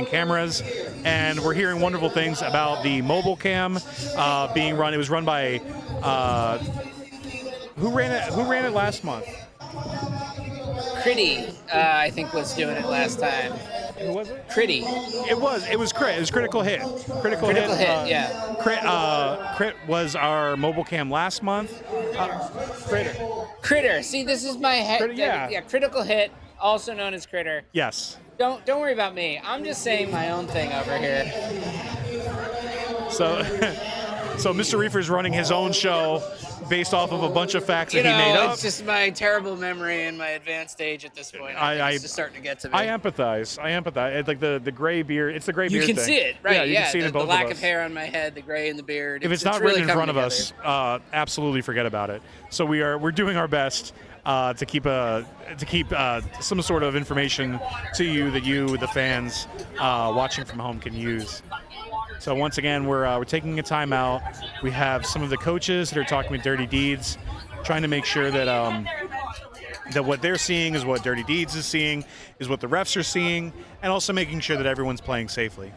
cameras, and we're hearing wonderful things about the mobile cam being run. It was run by who ran it last month? Critty, I think, was doing it last time. Who was it? Critty. It was Crit. It was Critical Hit. Critical Hit, yeah. Crit was our mobile cam last month. Critter. See, this is my head. Critter, yeah. Critical Hit, also known as Critter. Yes. Don't worry about me. I'm just saying my own thing over here. So Mr. Reefer's running his own show based off of a bunch of facts that he made up. It's just my terrible memory and my advanced age at this point. It's just starting to get to me. I empathize. It's like the gray beard. It's the gray beard You can thing. see it, right? Yeah, you can see it in both the lack of of us. hair on my head, the gray in the beard. If it's not really written in front of together. us, absolutely forget about it. So we're doing our best to keep some sort of information to you that you, the fans, watching from home, can use. So once again, we're taking a timeout. We have some of the coaches that are talking with Dirty Deeds, trying to make sure that that what they're seeing is what Dirty Deeds is seeing, is what the refs are seeing, and also making sure that everyone's playing safely.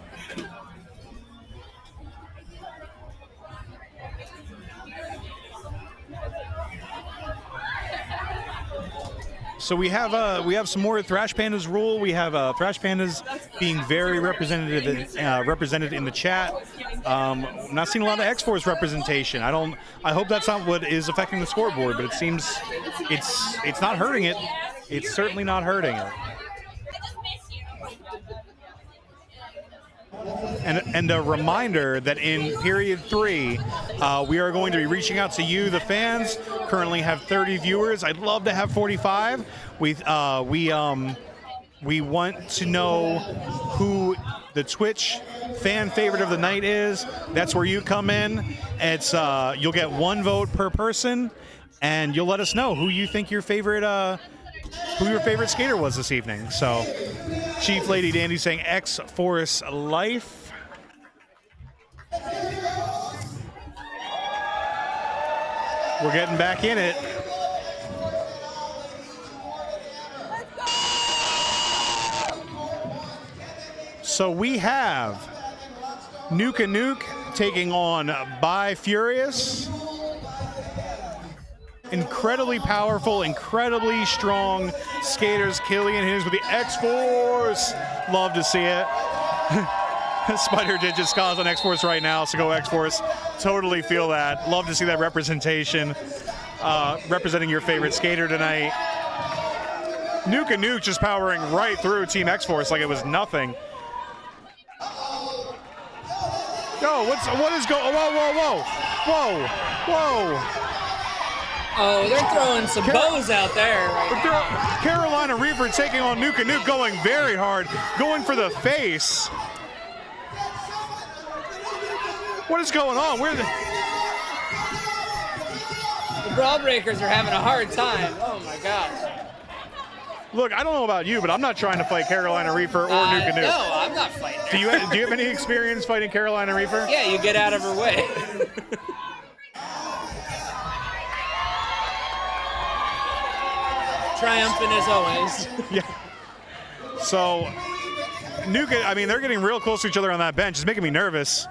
So we have some more Thrash Pandas rule. We have Thrash Pandas being very represented in the chat. Not seeing a lot of X-Force representation. I hope that's not what is affecting the scoreboard, but it seems it's not hurting it. It's certainly not hurting it. And a reminder that in period 3, we are going to be reaching out to you, the fans. Currently have 30 viewers. I'd love to have 45. We want to know who the Twitch fan favorite of the night is. That's where you come in. It's you'll get 1 vote per person, and you'll let us know who you think your favorite skater was this evening. So, Chief Lady Dandy saying X-Force Life. We're getting back in it. So we have Nuke and Nuke taking on By Furious. Incredibly powerful, incredibly strong skaters. Killian Hughes with the X-Force. Love to see it. Spider Digit Ska's on X-Force right now, so go X-Force. Totally feel that. Love to see that representation. Representing your favorite skater tonight. Nuke and Nuke just powering right through Team X-Force like it was nothing. Yo, what is going? Whoa! Oh, they're throwing some bows out there. Carolina Reaper taking on Nuke and Nuke, going very hard, going for the face. What is going on? The Brawl Breakers are having a hard time. Oh my gosh. Look, I don't know about you, but I'm not trying to fight Carolina Reaper or Nuke and Nuke. No, I'm not fighting her. Do you have any experience fighting Carolina Reaper? Yeah, you get out of her way. Triumphant as always. Yeah. So, Nuke, I mean, they're getting real close to each other on that bench. It's making me nervous.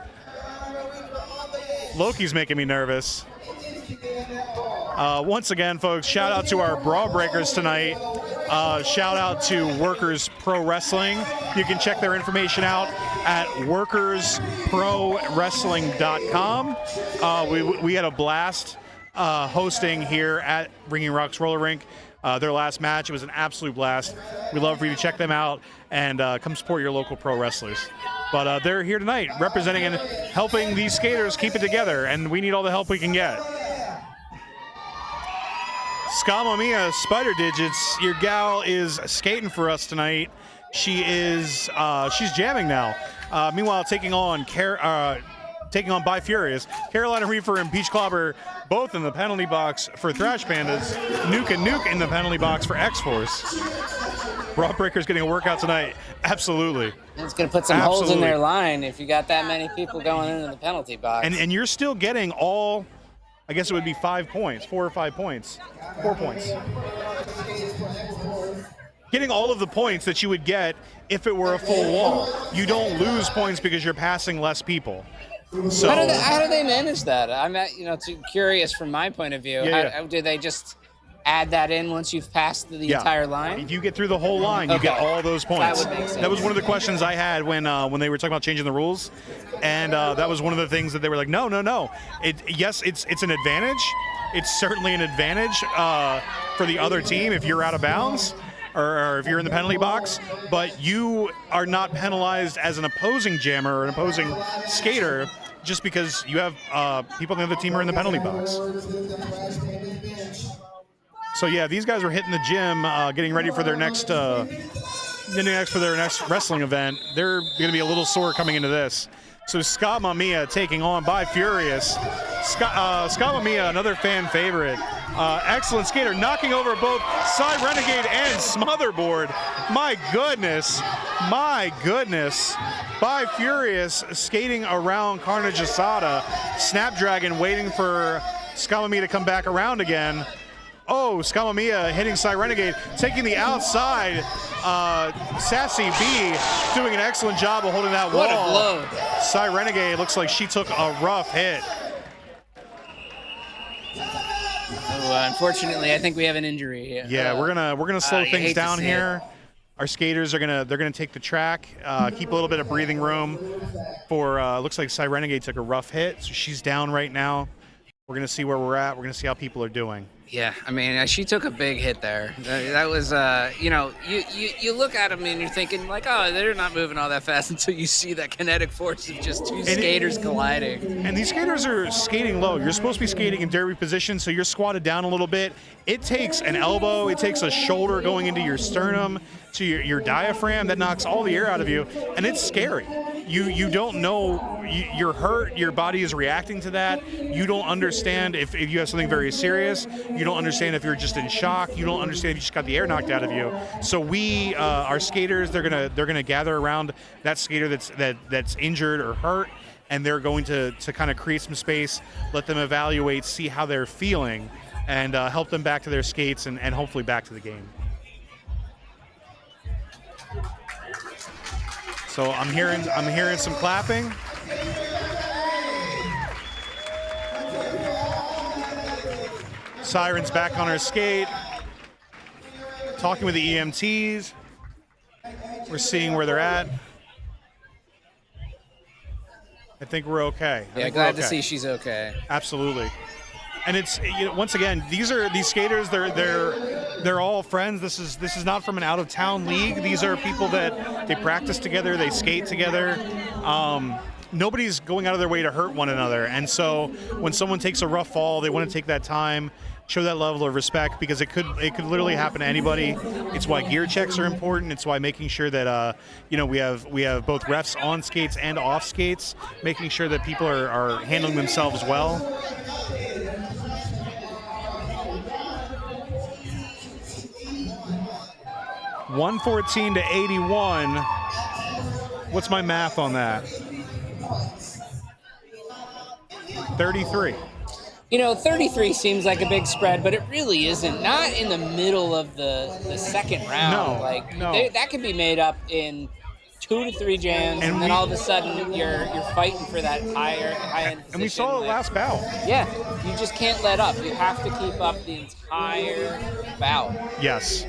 Loki's making me nervous. Once again, folks, shout out to our Brawl Breakers tonight. Shout out to Workers Pro Wrestling. You can check their information out at workersprowrestling.com. We had a blast hosting here at Ringing Rocks Roller Rink. Their last match, it was an absolute blast. We'd love for you to check them out and come support your local pro wrestlers. But they're here tonight representing and helping these skaters keep it together, and we need all the help we can get. Scama Mia, Spider Digits, your gal is skating for us tonight. She's jamming now. Meanwhile, taking on By Furious, Carolina Reaper and Peach Clobber both in the penalty box for Thrash Pandas. Nuke and Nuke in the penalty box for X-Force. Brawl Breakers getting a workout tonight. Absolutely. It's going to put some holes in their line if you got that many people going into the penalty box. And you're still getting all, I guess it would be 5 points, 4 or 5 points. 4 points. Getting all of the points that you would get if it were a full wall. You don't lose points because you're passing less people. So how do they manage that? I'm curious from my point of view. Yeah. Do they just add that in once you've passed the entire line? If you get through the whole line, you get all those points. That would make sense. That was one of the questions I had when they were talking about changing the rules, and that was one of the things that they were like, no. Yes, it's an advantage. It's certainly an advantage for the other team if you're out of bounds or if you're in the penalty box, but you are not penalized as an opposing jammer or an opposing skater just because you have people on the other team are in the penalty box. So yeah, these guys were hitting the gym, getting ready for their next wrestling event. They're going to be a little sore coming into this. So Scott Mamiya taking on By Furious. Scott Mamiya, another fan favorite. Excellent skater, knocking over both Side Renegade and Smotherboard. My goodness. By Furious skating around Carnage Asada. Snapdragon waiting for Scott Mamiya to come back around again. Oh, Scott Mamiya hitting Side Renegade, taking the outside. Sassy B doing an excellent job of holding that wall. What a blow. Side Renegade looks like she took a rough hit. Unfortunately, I think we have an injury. Yeah, we're gonna slow things down here. Our skaters are gonna take the track, keep a little bit of breathing room. For looks like Side Renegade took a rough hit, so she's down right now. We're gonna see where we're at. We're gonna see how people are doing. Yeah, I mean, she took a big hit there. That was, you look at them and you're thinking like, oh, they're not moving all that fast until you see that kinetic force of just two skaters colliding. And these skaters are skating low. You're supposed to be skating in derby position, so you're squatted down a little bit. It takes an elbow, it takes a shoulder going into your sternum to your diaphragm that knocks all the air out of you, and it's scary. You don't know, you're hurt, your body is reacting to that. You don't understand if you have something very serious. You don't understand if you're just in shock. You don't understand if you just got the air knocked out of you. So our skaters, they're gonna gather around that skater that's injured or hurt, and they're going to kind of create some space, let them evaluate, see how they're feeling, and help them back to their skates and hopefully back to the game. So I'm hearing some clapping. Siren's back on her skate, talking with the EMTs. We're seeing where they're at. I think we're okay. Yeah, glad to see she's okay. Absolutely. And it's, once again, these skaters, they're all friends. This is not from an out of town league. These are people that they practice together, they skate together. Nobody's going out of their way to hurt one another. And so when someone takes a rough fall, they want to take that time, show that level of respect, because it could literally happen to anybody. It's why gear checks are important. It's why making sure that we have both refs on skates and off skates, making sure that people are handling themselves well. 114 to 81. What's my math on that? 33. 33 seems like a big spread, but it really isn't. Not in the middle of the second round. No. That could be made up in 2 to 3 jams, and then all of a sudden you're fighting for that high end position. And we saw the last bout. Yeah, you just can't let up. You have to keep up the entire bout. Yes.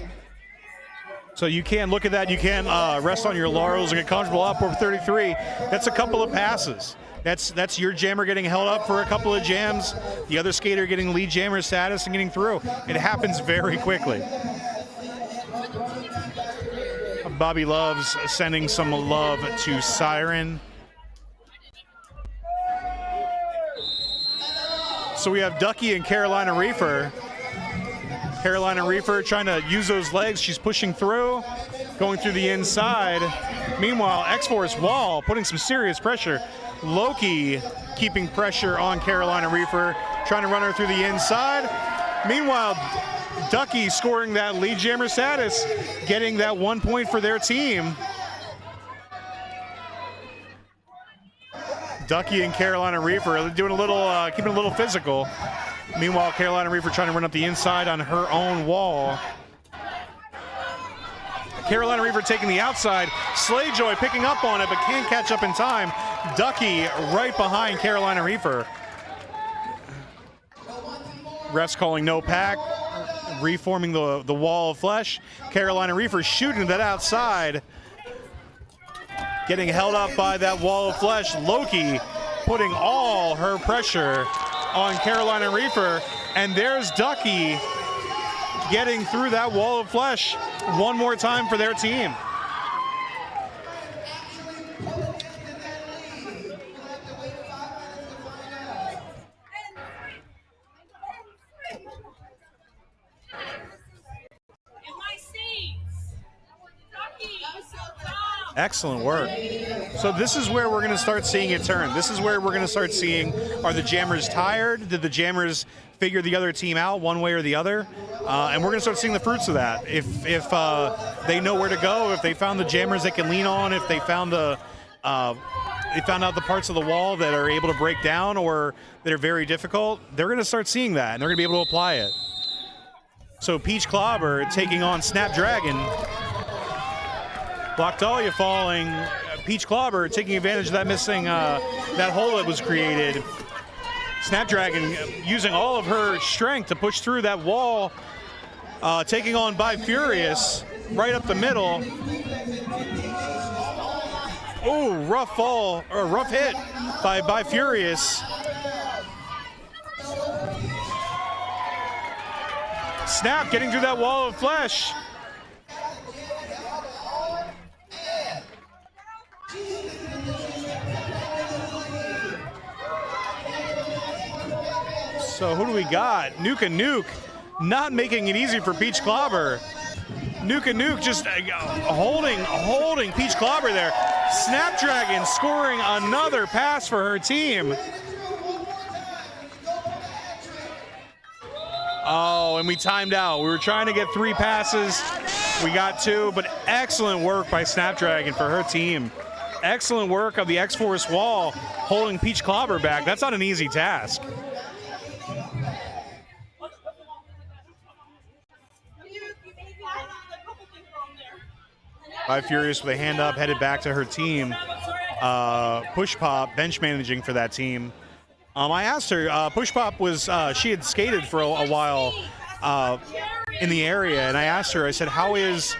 So you can't look at that. You can't rest on your laurels and get comfortable up over 33. That's a couple of passes. That's your jammer getting held up for a couple of jams, the other skater getting lead jammer status and getting through. It happens very quickly. Bobby Loves sending some love to Siren. So we have Ducky and Carolina Reefer. Carolina Reefer trying to use those legs. She's pushing through, going through the inside. Meanwhile, X-Force Wall putting some serious pressure. Loki keeping pressure on Carolina Reefer, trying to run her through the inside. Meanwhile, Ducky scoring that lead jammer status, getting that 1 point for their team. Ducky and Carolina Reefer doing a little, keeping a little physical. Meanwhile, Carolina Reefer trying to run up the inside on her own wall. Carolina Reefer taking the outside. Slayjoy picking up on it, but can't catch up in time. Ducky right behind Carolina Reefer. Refs calling no pack. reforming the wall of flesh. Carolina Reaper shooting that outside. Getting held up by that wall of flesh. Loki putting all her pressure on Carolina Reaper. And there's Ducky getting through that wall of flesh one more time for their team. Excellent work. So this is where we're going to start seeing it turn. This is where we're going to start seeing, are the jammers tired? Did the jammers figure the other team out one way or the other? And we're going to start seeing the fruits of that. If they know where to go, if they found the jammers they can lean on, if they found they found out the parts of the wall that are able to break down or that are very difficult, they're going to start seeing that, and they're going to be able to apply it. So Peach Clobber taking on Snapdragon. Black Dahlia falling. Peach Clobber taking advantage of that missing, that hole that was created. Snapdragon using all of her strength to push through that wall, taking on By Furious right up the middle. Oh, rough fall, or rough hit by Furious. Snap getting through that wall of flesh. So who do we got? Nuke not making it easy for Peach Clobber. Nuke just holding Peach Clobber there. Snapdragon scoring another pass for her team. Oh, and we timed out. We were trying to get 3 passes. We got 2, but excellent work by Snapdragon for her team. Excellent work of the X-Force wall holding Peach Clobber back. That's not an easy task. By Furious with a hand up, headed back to her team. Push Pop bench managing for that team. I asked her, Push Pop was, she had skated for a while in the area, and I asked her, I said, how is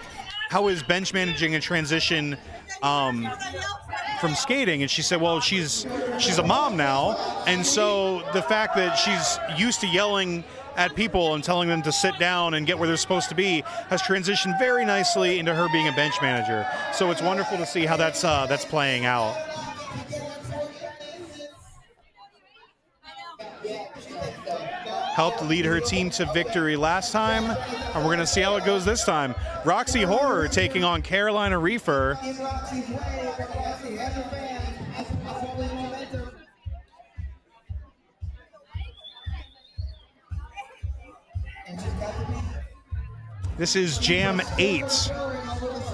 bench managing a transition from skating? And she said, well, she's a mom now, and so the fact that she's used to yelling at people and telling them to sit down and get where they're supposed to be has transitioned very nicely into her being a bench manager. So it's wonderful to see how that's playing out. Helped lead her team to victory last time, and we're going to see how it goes this time. Roxy Horror taking on Carolina Reaper. This is Jam 8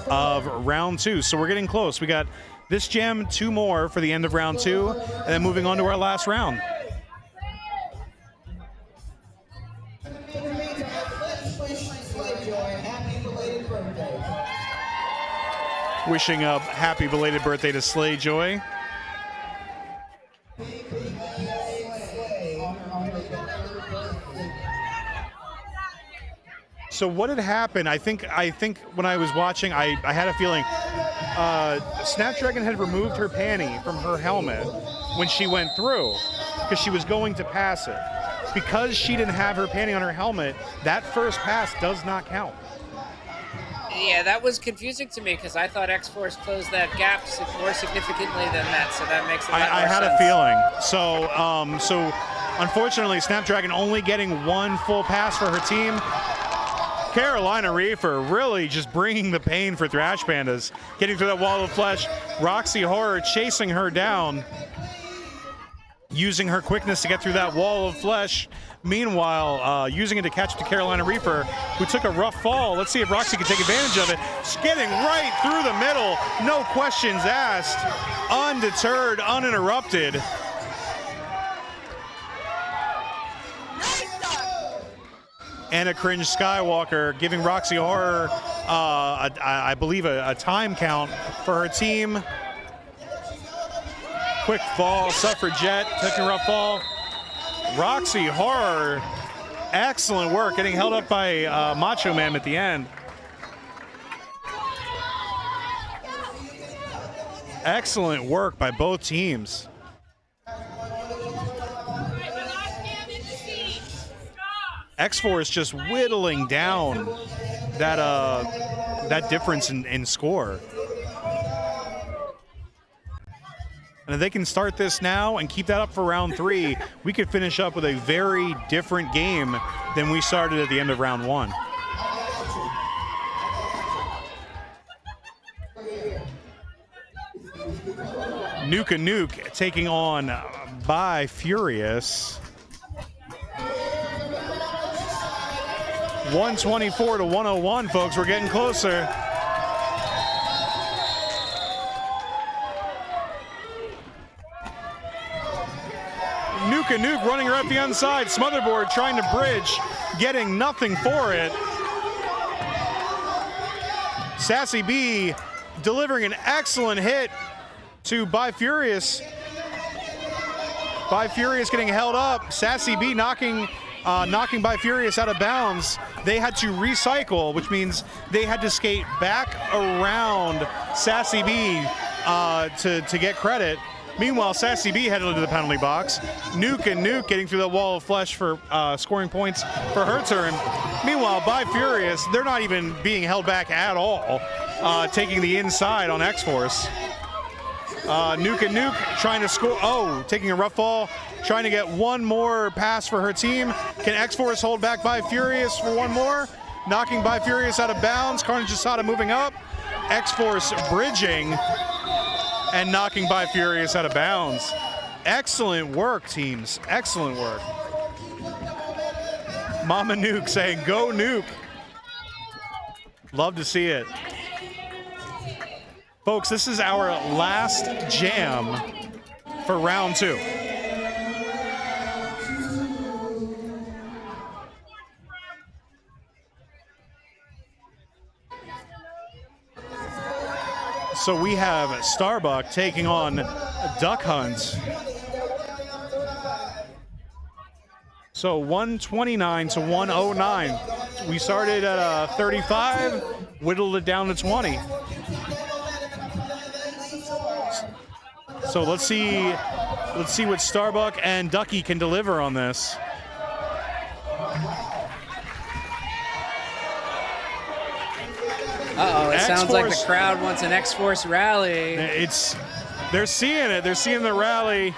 of round 2, so we're getting close. We got this jam, 2 more for the end of round 2, and then moving on to our last round. Wishing a happy belated birthday to Slay Joy. So what had happened, I think when I was watching, I had a feeling Snapdragon had removed her panty from her helmet when she went through because she was going to pass it. Because she didn't have her panty on her helmet, that first pass does not count. Yeah, that was confusing to me because I thought X-Force closed that gap more significantly than that, so that makes a lot more sense. I had a feeling. So unfortunately, Snapdragon only getting 1 full pass for her team. Carolina Reaper really just bringing the pain for Thrash Pandas, getting through that wall of flesh. Roxy Horror chasing her down, using her quickness to get through that wall of flesh. Meanwhile, using it to catch the Carolina Reaper, who took a rough fall. Let's see if Roxy can take advantage of it. She's getting right through the middle, no questions asked, undeterred, uninterrupted. Anna Cringe Skywalker giving Roxy Horror, I believe, a time count for her team. Quick fall, Suffragette taking a rough fall. Roxy Horror Excellent work, getting held up by Macho Man at the end. Excellent work by both teams. X-Force just whittling down that difference in score. And if they can start this now and keep that up for round 3, we could finish up with a very different game than we started at the end of round 1. Nuke taking on By Furious. 124 to 101, folks. We're getting closer. Nuke running right the inside. Smotherboard trying to bridge, getting nothing for it. Sassy B delivering an excellent hit to By Furious. By Furious getting held up. Sassy B knocking By Furious out of bounds. They had to recycle, which means they had to skate back around Sassy B to get credit. Meanwhile, Sassy B headed into the penalty box. Nuke getting through that wall of flesh for scoring points for her turn. Meanwhile, By Furious, they're not even being held back at all, taking the inside on X-Force. Nuke trying to score. Oh, taking a rough fall, trying to get one more pass for her team. Can X-Force hold back By Furious for one more? Knocking By Furious out of bounds. Carnage Asada moving up. X-Force bridging and knocking By Furious out of bounds. Excellent work, teams. Excellent work. Mama Nuke saying, go Nuke. Love to see it. Folks, this is our last jam for round 2. So we have Starbuck taking on Duck Hunt. So 129 to 109. We started at 35, whittled it down to 20. So let's see what Starbuck and Ducky can deliver on this. Uh-oh, it sounds like the crowd wants an X-Force rally. They're seeing it. They're seeing the rally.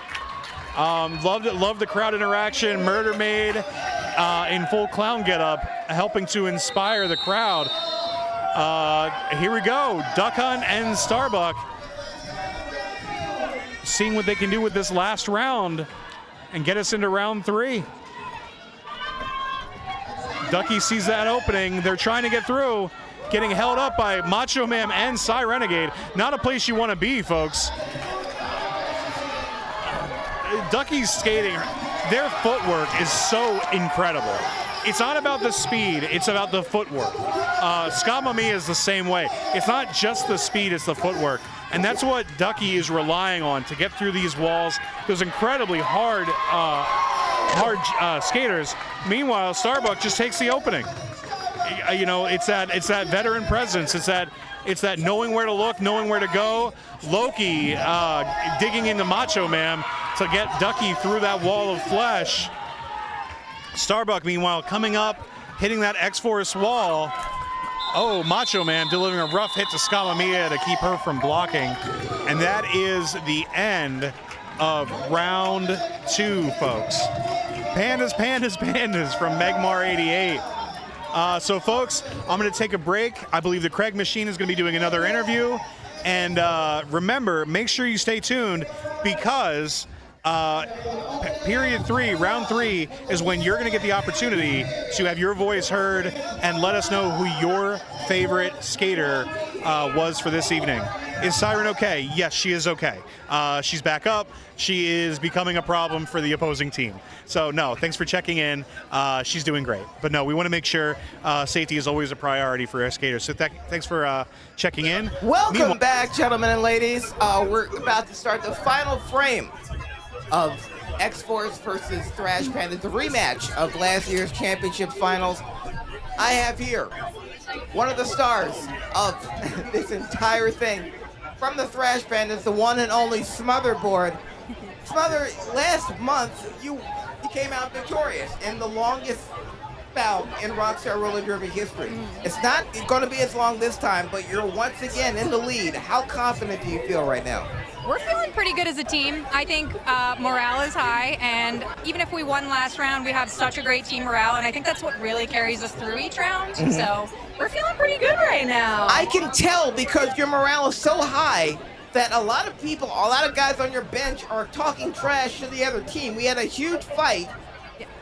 Love the crowd interaction. Murder Maid in full clown getup, helping to inspire the crowd. Here we go. Duck Hunt and Starbuck seeing what they can do with this last round and get us into round 3. Ducky sees that opening. They're trying to get through. Getting held up by Macho Man and Cy Renegade. Not a place you want to be, folks. Ducky's skating, their footwork is so incredible. It's not about the speed, it's about the footwork. Scott Mami is the same way. It's not just the speed, it's the footwork. And that's what Ducky is relying on to get through these walls. Those incredibly hard skaters. Meanwhile, Starbuck just takes the opening. You know, it's that veteran presence. It's that knowing where to look, knowing where to go. Loki digging into Macho Man to get Ducky through that wall of flesh. Starbuck, meanwhile, coming up, hitting that X-Force wall. Oh, Macho Man delivering a rough hit to Scalamia to keep her from blocking. And that is the end of round 2, folks. Pandas from Megmar88. So folks, I'm going to take a break. I believe the Craig Machine is going to be doing another interview. And remember, make sure you stay tuned because period 3, round 3 is when you're going to get the opportunity to have your voice heard and let us know who your favorite skater was for this evening. Is Siren okay? Yes, she is okay. She's back up. She is becoming a problem for the opposing team. So no, thanks for checking in. She's doing great. But no, we want to make sure safety is always a priority for our skaters. So thanks for checking in. Welcome back, gentlemen and ladies. We're about to start the final frame of X-Force versus Thrash Pandas, the rematch of last year's championship finals. I have here one of the stars of this entire thing. From the Thrash Pandas, the one and only Smotherboard. Smother, last month you came out victorious in the longest bout in Rockstar Roller Derby history. It's not going to be as long this time, but you're once again in the lead. How confident do you feel right now? We're feeling pretty good as a team. I think morale is high, and even if we won last round, we have such a great team morale, and I think that's what really carries us through each round. So we're feeling pretty good right now. I can tell because your morale is so high that a lot of people, a lot of guys on your bench are talking trash to the other team. We had a huge fight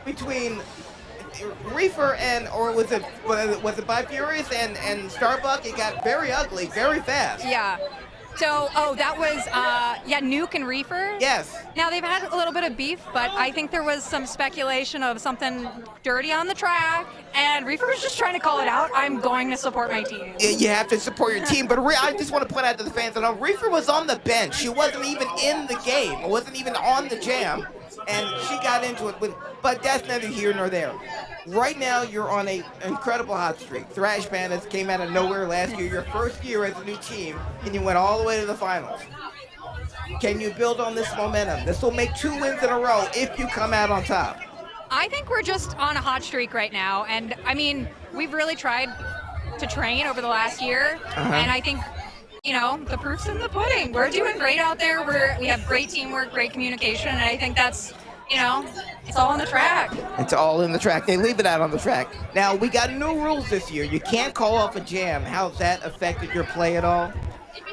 between Reefer and, or was it Bifurious and Starbuck? It got very ugly, very fast. Yeah. So, that was, Nuke and Reefer. Yes. Now, they've had a little bit of beef, but I think there was some speculation of something dirty on the track, and Reefer was just trying to call it out. I'm going to support my team. You have to support your team, but I just want to point out to the fans that Reefer was on the bench. She wasn't even in the game, wasn't even on the jam, and she got into it. But that's neither here nor there. Right now, you're on an incredible hot streak. Thrash Pandas came out of nowhere last year, your first year as a new team, and you went all the way to the finals. Can you build on this momentum? This will make 2 wins in a row if you come out on top. I think we're just on a hot streak right now, and I mean, we've really tried to train over the last year, and I think, the proof's in the pudding. We're doing great out there. We have great teamwork, great communication, and I think that's, it's all on the track. It's all in the track. They leave it out on the track. Now, we got new rules this year. You can't call off a jam. How's that affected your play at all?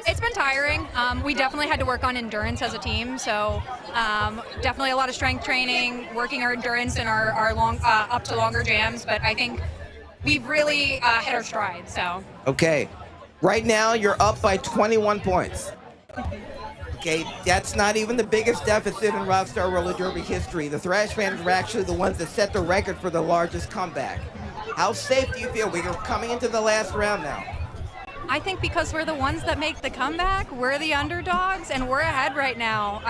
It's been tiring. We definitely had to work on endurance as a team, so definitely a lot of strength training, working our endurance in our long up to longer jams, but I think we've really hit our stride, so. Okay. Right now, you're up by 21 points. Okay, that's not even the biggest deficit in Rockstar Roller Derby history. The Thrash Pandas were actually the ones that set the record for the largest comeback. How safe do you feel? We're coming into the last round now. I think because we're the ones that make the comeback, we're the underdogs, and we're ahead right now.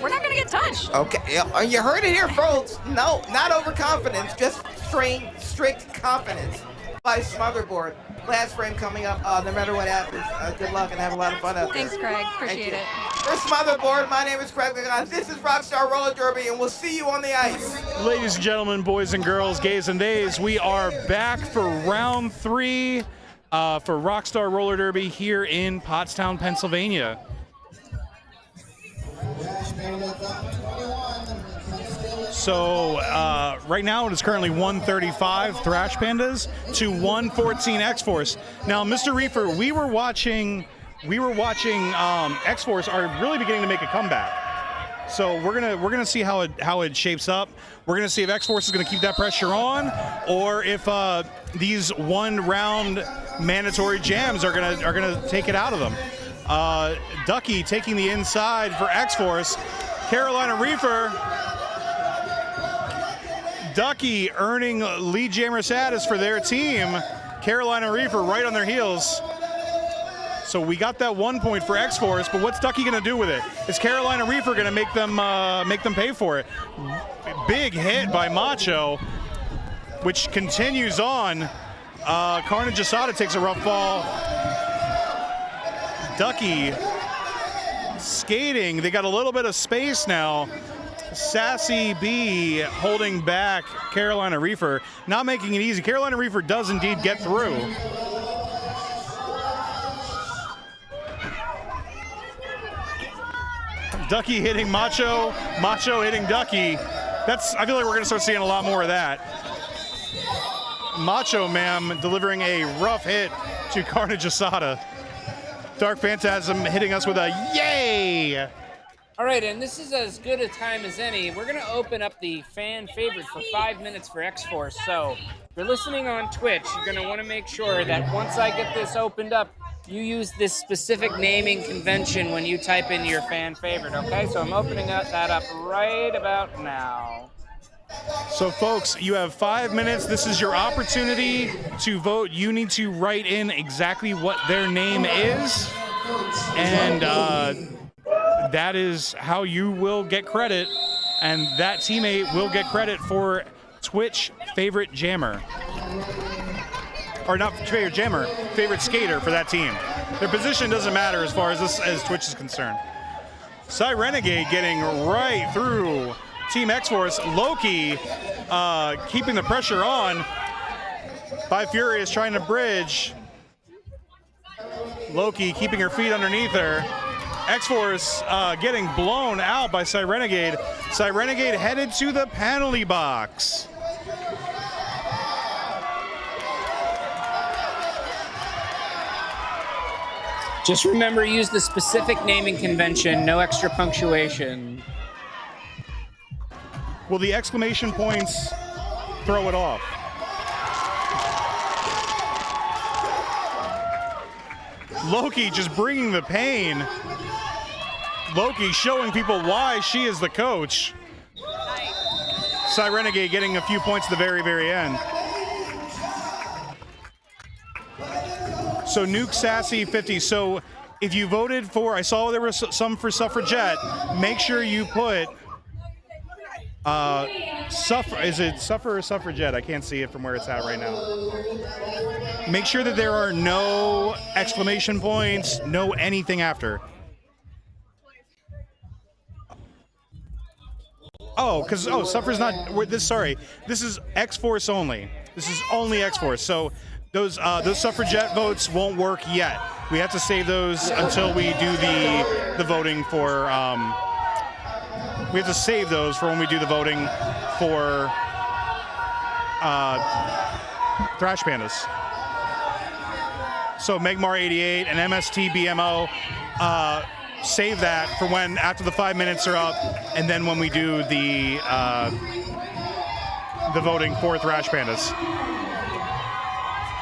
We're not going to get touched. Okay, you heard it here, folks. No, not overconfidence, just strict confidence by Smotherboard. Last frame coming up. No matter what happens, good luck and have a lot of fun out there. Thanks, Craig. Appreciate it. For Smotherboard, my name is Craig Lagan. This is Rockstar Roller Derby, and we'll see you on the ice. Ladies and gentlemen, boys and girls, gays and days, we are back for round 3 for Rockstar Roller Derby here in Pottstown, Pennsylvania. So right now it is currently 135 Thrash Pandas to 114 X-Force. Now, Mr. Reefer, we were watching X-Force are really beginning to make a comeback. So we're gonna see how it shapes up. We're gonna see if X-Force is gonna keep that pressure on, or if these 1-round mandatory jams are gonna take it out of them. Ducky taking the inside for X-Force. Carolina Reefer. Ducky earning lead jammer status for their team. Carolina Reefer right on their heels. So we got that 1 point for X-Force, but what's Ducky gonna do with it? Is Carolina Reefer gonna make them pay for it? Big hit by Macho, which continues on. Carnage Asada takes a rough fall. Ducky skating. They got a little bit of space now. Sassy B holding back Carolina Reefer, not making it easy. Carolina Reefer does indeed get through. Ducky hitting Macho, Macho hitting Ducky. I feel like we're gonna start seeing a lot more of that. Macho Man delivering a rough hit to Carnage Asada. Dark Phantasm hitting us with a yay! All right, and this is as good a time as any. We're going to open up the fan favorite for 5 minutes for X-Force. So if you're listening on Twitch, you're going to want to make sure that once I get this opened up, you use this specific naming convention when you type in your fan favorite, okay? So I'm opening that up right about now. So folks, you have 5 minutes. This is your opportunity to vote. You need to write in exactly what their name is, and that is how you will get credit and that teammate will get credit for Twitch favorite jammer. Or not favorite jammer, favorite skater for that team. Their position doesn't matter as far as Twitch is concerned. Renegade getting right through Team X-Force. Loki keeping the pressure on. Furious trying to bridge. Loki keeping her feet underneath her. X-Force getting blown out by Renegade. Renegade headed to the penalty box. Just remember, use the specific naming convention, no extra punctuation. Will the exclamation points throw it off? Loki just bringing the pain. Loki showing people why she is the coach. Renegade getting a few points at the very, very end. So Nuke Sassy 50. So if you voted for, I saw there was some for Suffragette, make sure you put is it Suffer or Suffragette? I can't see it from where it's at right now. Make sure that there are no exclamation points, no anything after. Oh, because Suffer's not sorry. This is X-Force only. This is only X-Force. So those Suffragette votes won't work yet. We have to save those until we do the voting for we have to save those for when we do the voting for Thrash Pandas. So Megmar88 and MSTBMO, save that for when after the 5 minutes are up, and then when we do the voting for Thrash Pandas.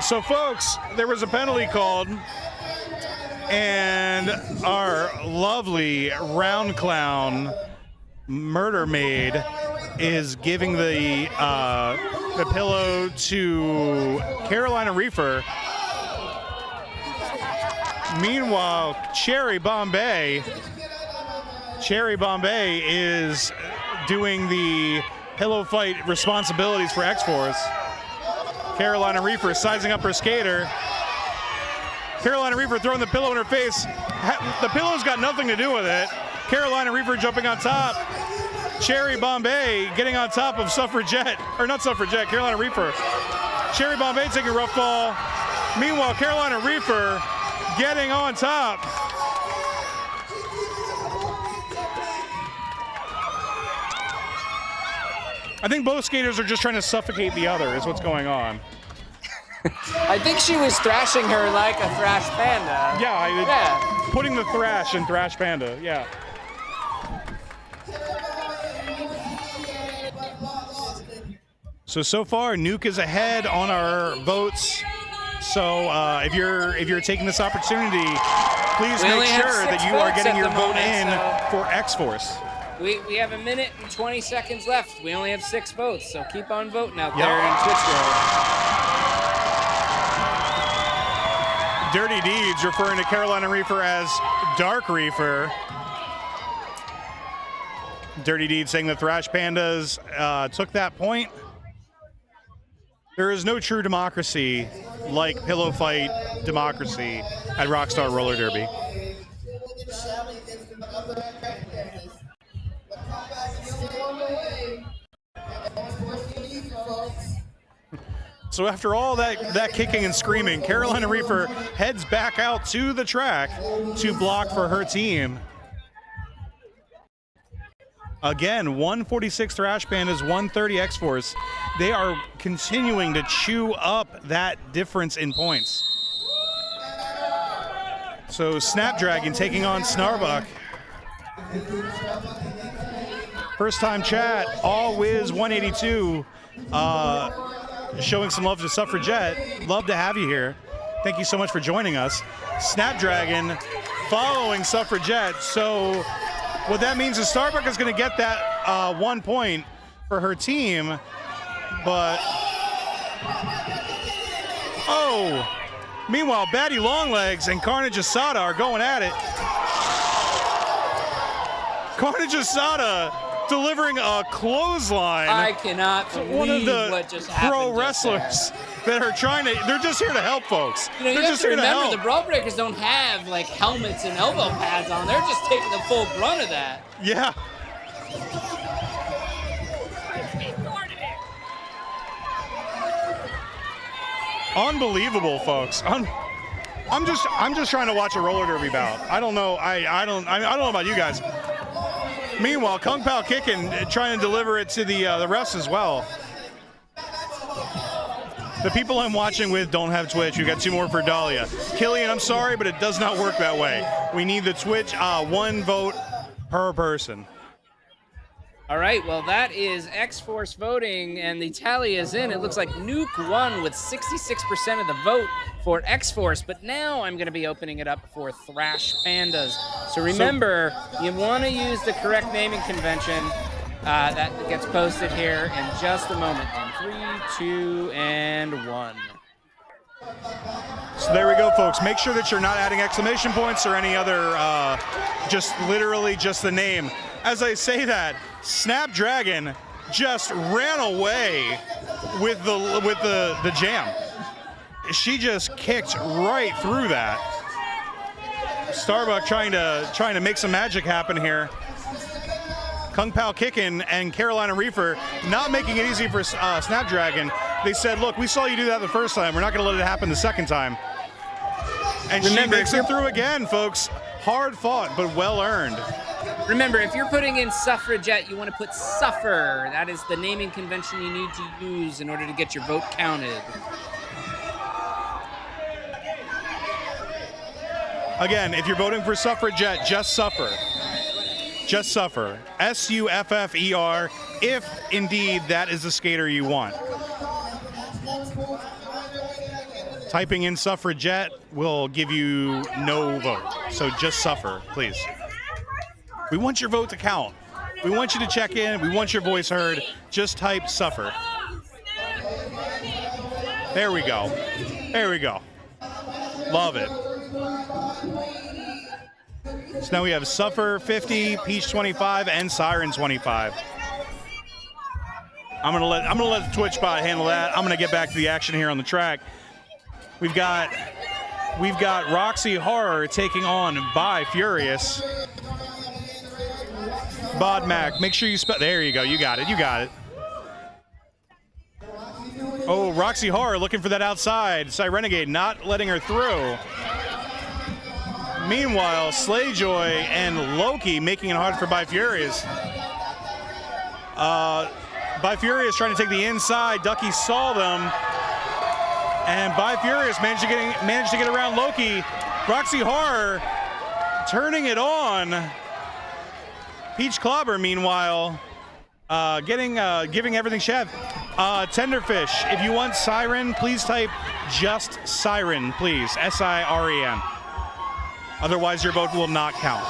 So folks, there was a penalty called, and our lovely round clown Murder Maid is giving the pillow to Carolina Reefer. Meanwhile, Cherry Bombay is doing the pillow fight responsibilities for X-Force. Carolina Reefer sizing up her skater. Carolina Reefer throwing the pillow in her face. The pillow's got nothing to do with it. Carolina Reefer jumping on top. Cherry Bombay getting on top of Suffragette, or not Suffragette, Carolina Reefer. Cherry Bombay taking a rough fall. Meanwhile, Carolina Reefer getting on top. I think both skaters are just trying to suffocate the other, is what's going on. I think she was thrashing her like a Thrash Panda. Yeah, putting the thrash in Thrash Panda, yeah. So far, Nuke is ahead on our votes. So if you're taking this opportunity, please make sure that you are getting your vote in for X-Force. We have 1 minute and 20 seconds left. We only have 6 votes, so keep on voting out there in Twitch world. Dirty Deeds referring to Carolina Reefer as Dark Reefer. Dirty Deeds saying the Thrash Pandas took that point. There is no true democracy like pillow fight democracy at Rockstar Roller Derby. So after all that kicking and screaming, Carolina Reefer heads back out to the track to block for her team. Again, 146 Thrash Pandas, 130 X-Force. They are continuing to chew up that difference in points. So Snapdragon taking on Snarbuck. First time chat, All Wiz 182, showing some love to Suffragette. Love to have you here. Thank you so much for joining us. Snapdragon following Suffragette. So what that means is Starbuck is going to get that 1 point for her team, but meanwhile, Batty Longlegs and Carnage Asada are going at it. Carnage Asada delivering a clothesline. I cannot believe One of the what just happened. pro wrestlers that are trying to, they're just here to help folks. You know, They're you have just to here to remember help. the Brawl Breakers don't have like helmets and elbow pads on. They're just taking the full brunt of that. Yeah. Unbelievable, folks. I'm just trying to watch a roller derby bout. I don't know. I don't know about you guys. Meanwhile, Kung Pao kicking, trying to deliver it to the refs as well. The people I'm watching with don't have Twitch. We got 2 more for Dahlia. Killian, I'm sorry, but it does not work that way. We need the Twitch 1 vote per person. All right, well, that is X-Force voting, and the tally is in. It looks like Nuke won with 66% of the vote for X-Force, but now I'm going to be opening it up for Thrash Pandas. So remember, you want to use the correct naming convention that gets posted here in just a moment. In 3, 2, and 1. So there we go, folks. Make sure that you're not adding exclamation points or any other, just literally just the name. As I say that, Snapdragon just ran away with the jam. She just kicked right through that. Starbuck trying to make some magic happen here. Kung Pao kicking and Carolina Reefer not making it easy for Snapdragon. They said, look, we saw you do that the first time. We're not going to let it happen the second time. And remember, she makes it through again, folks. Hard fought, but well earned. Remember, if you're putting in suffragette, you want to put suffer. That is the naming convention you need to use in order to get your vote counted. Again, if you're voting for suffragette, just suffer. Just suffer. S-U-F-F-E-R, if indeed that is the skater you want. Typing in suffragette will give you no vote. So just suffer, please. We want your vote to count. We want you to check in. We want your voice heard. Just type suffer. There we go. There we go. Love it. So now we have Suffer 50, Peach 25, and Siren 25. I'm gonna let the Twitch bot handle that. I'm gonna get back to the action here on the track. We've got Roxy Horror taking on By Furious. Bodmac, make sure you spell. There you go. You got it. You got it. Oh, Roxy Horror looking for that outside. Cyrenegade not letting her through. Meanwhile, Slayjoy and Loki making it hard for By Furious. By Furious trying to take the inside. Ducky saw them. And By Furious managed to get around Loki. Roxy Horror turning it on. Peach Clobber, meanwhile, giving everything she had. Tenderfish, if you want Siren, please type just Siren, please. S-I-R-E-N. Otherwise, your vote will not count.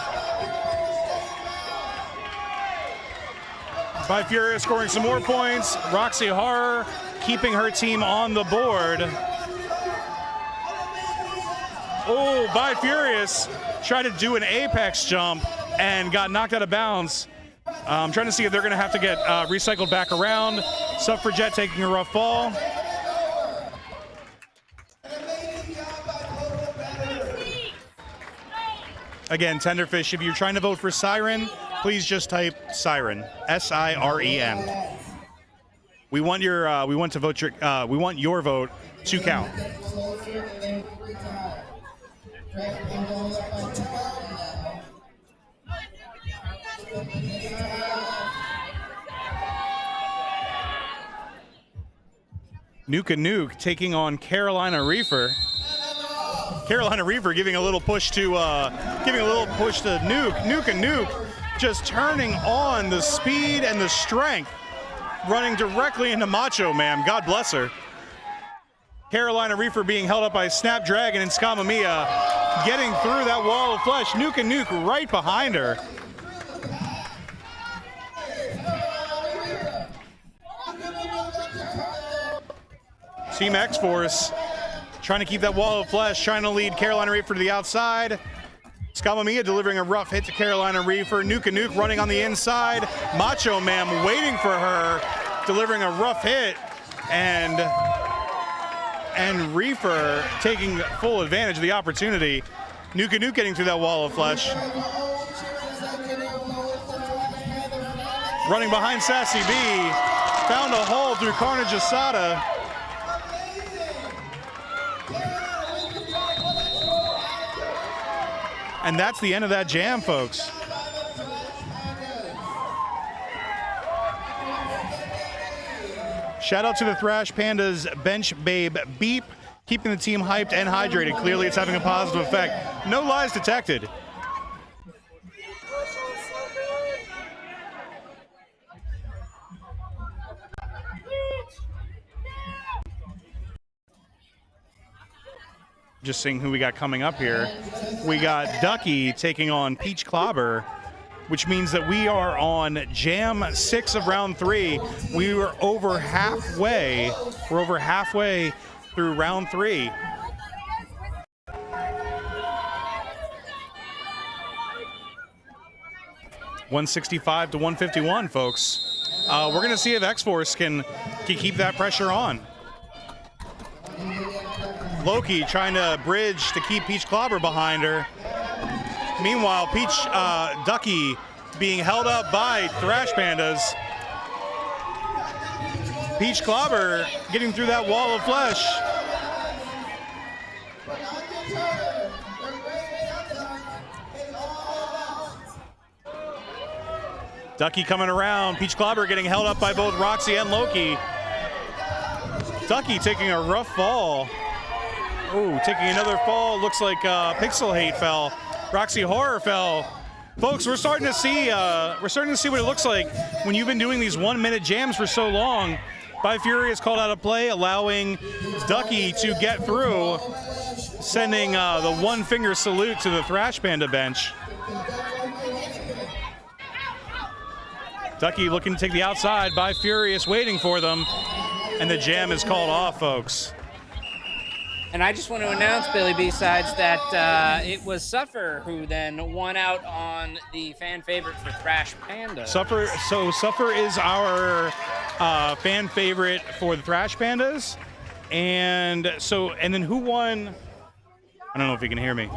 By Furious scoring some more points. Roxy Horror keeping her team on the board. Oh, By Furious tried to do an apex jump and got knocked out of bounds. I'm trying to see if they're going to have to get recycled back around. Suffragette taking a rough fall. Again, Tenderfish, if you're trying to vote for Siren, please just type Siren, S-I-R-E-N. We want your vote to count. Nuke and Nuke taking on Carolina Reefer. Carolina Reefer giving a little push to Nuke. Nuke and Nuke just turning on the speed and the strength, running directly into Macho Man. God bless her. Carolina Reefer being held up by Snapdragon and Skamamia, getting through that wall of flesh. Nuke and Nuke right behind her. Team X-Force trying to keep that wall of flesh, trying to lead Carolina Reefer to the outside. Scamamia delivering a rough hit to Carolina Reaper. Nuka Nuke running on the inside. Macho Man waiting for her, delivering a rough hit, and Reaper taking full advantage of the opportunity. Nuka Nuke getting through that wall of flesh. Running behind Sassy B, found a hole through Carnage Asada. And that's the end of that jam, folks. Shout out to the Thrash Pandas bench babe Beep, keeping the team hyped and hydrated. Clearly it's having a positive effect. No lies detected. Just seeing who we got coming up here. We got Ducky taking on Peach Clobber, which means that we are on Jam 6 of round 3. We were over halfway. We're over halfway through round 3. $165 to $151, folks. We're going to see if X-Force can keep that pressure on. Loki trying to bridge to keep Peach Clobber behind her. Meanwhile, Ducky being held up by Thrash Pandas. Peach Clobber getting through that wall of flesh. Ducky coming around. Peach Clobber getting held up by both Roxy and Loki. Ducky taking a rough fall. Ooh, taking another fall. Looks like Pixel Hate fell. Roxy Horror fell. Folks, we're starting to see what it looks like when you've been doing these 1-minute jams for so long. By Fury is called out of play, allowing Ducky to get through, sending the one-finger salute to the Thrash Panda bench. Ducky looking to take the outside. By Furious waiting for them, and the jam is called off, folks. And I just want to announce, Billy B-Sides, that it was Suffer who then won out on the fan favorite for Thrash Panda. Suffer is our fan favorite for the Thrash Pandas. And then who won? I don't know if you can hear me.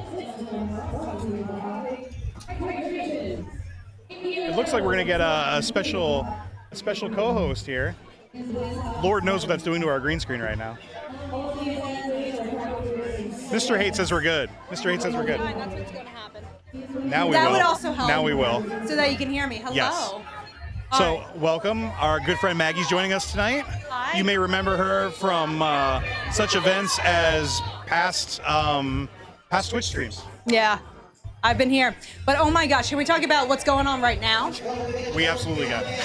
It looks like we're going to get a special co-host here. Lord knows what that's doing to our green screen right now. Mr. Hate says we're good. Mr. Hate says we're good. That's what's going to happen. Now we will. That would also help. Now we will. So that you can hear me. Hello. Yes. All So right. welcome. Our good friend Maggie's joining us tonight. Hi. You may remember her from such events as past Twitch streams. Yeah, I've been here. But oh my gosh, can we talk about what's going on right now? We absolutely got it.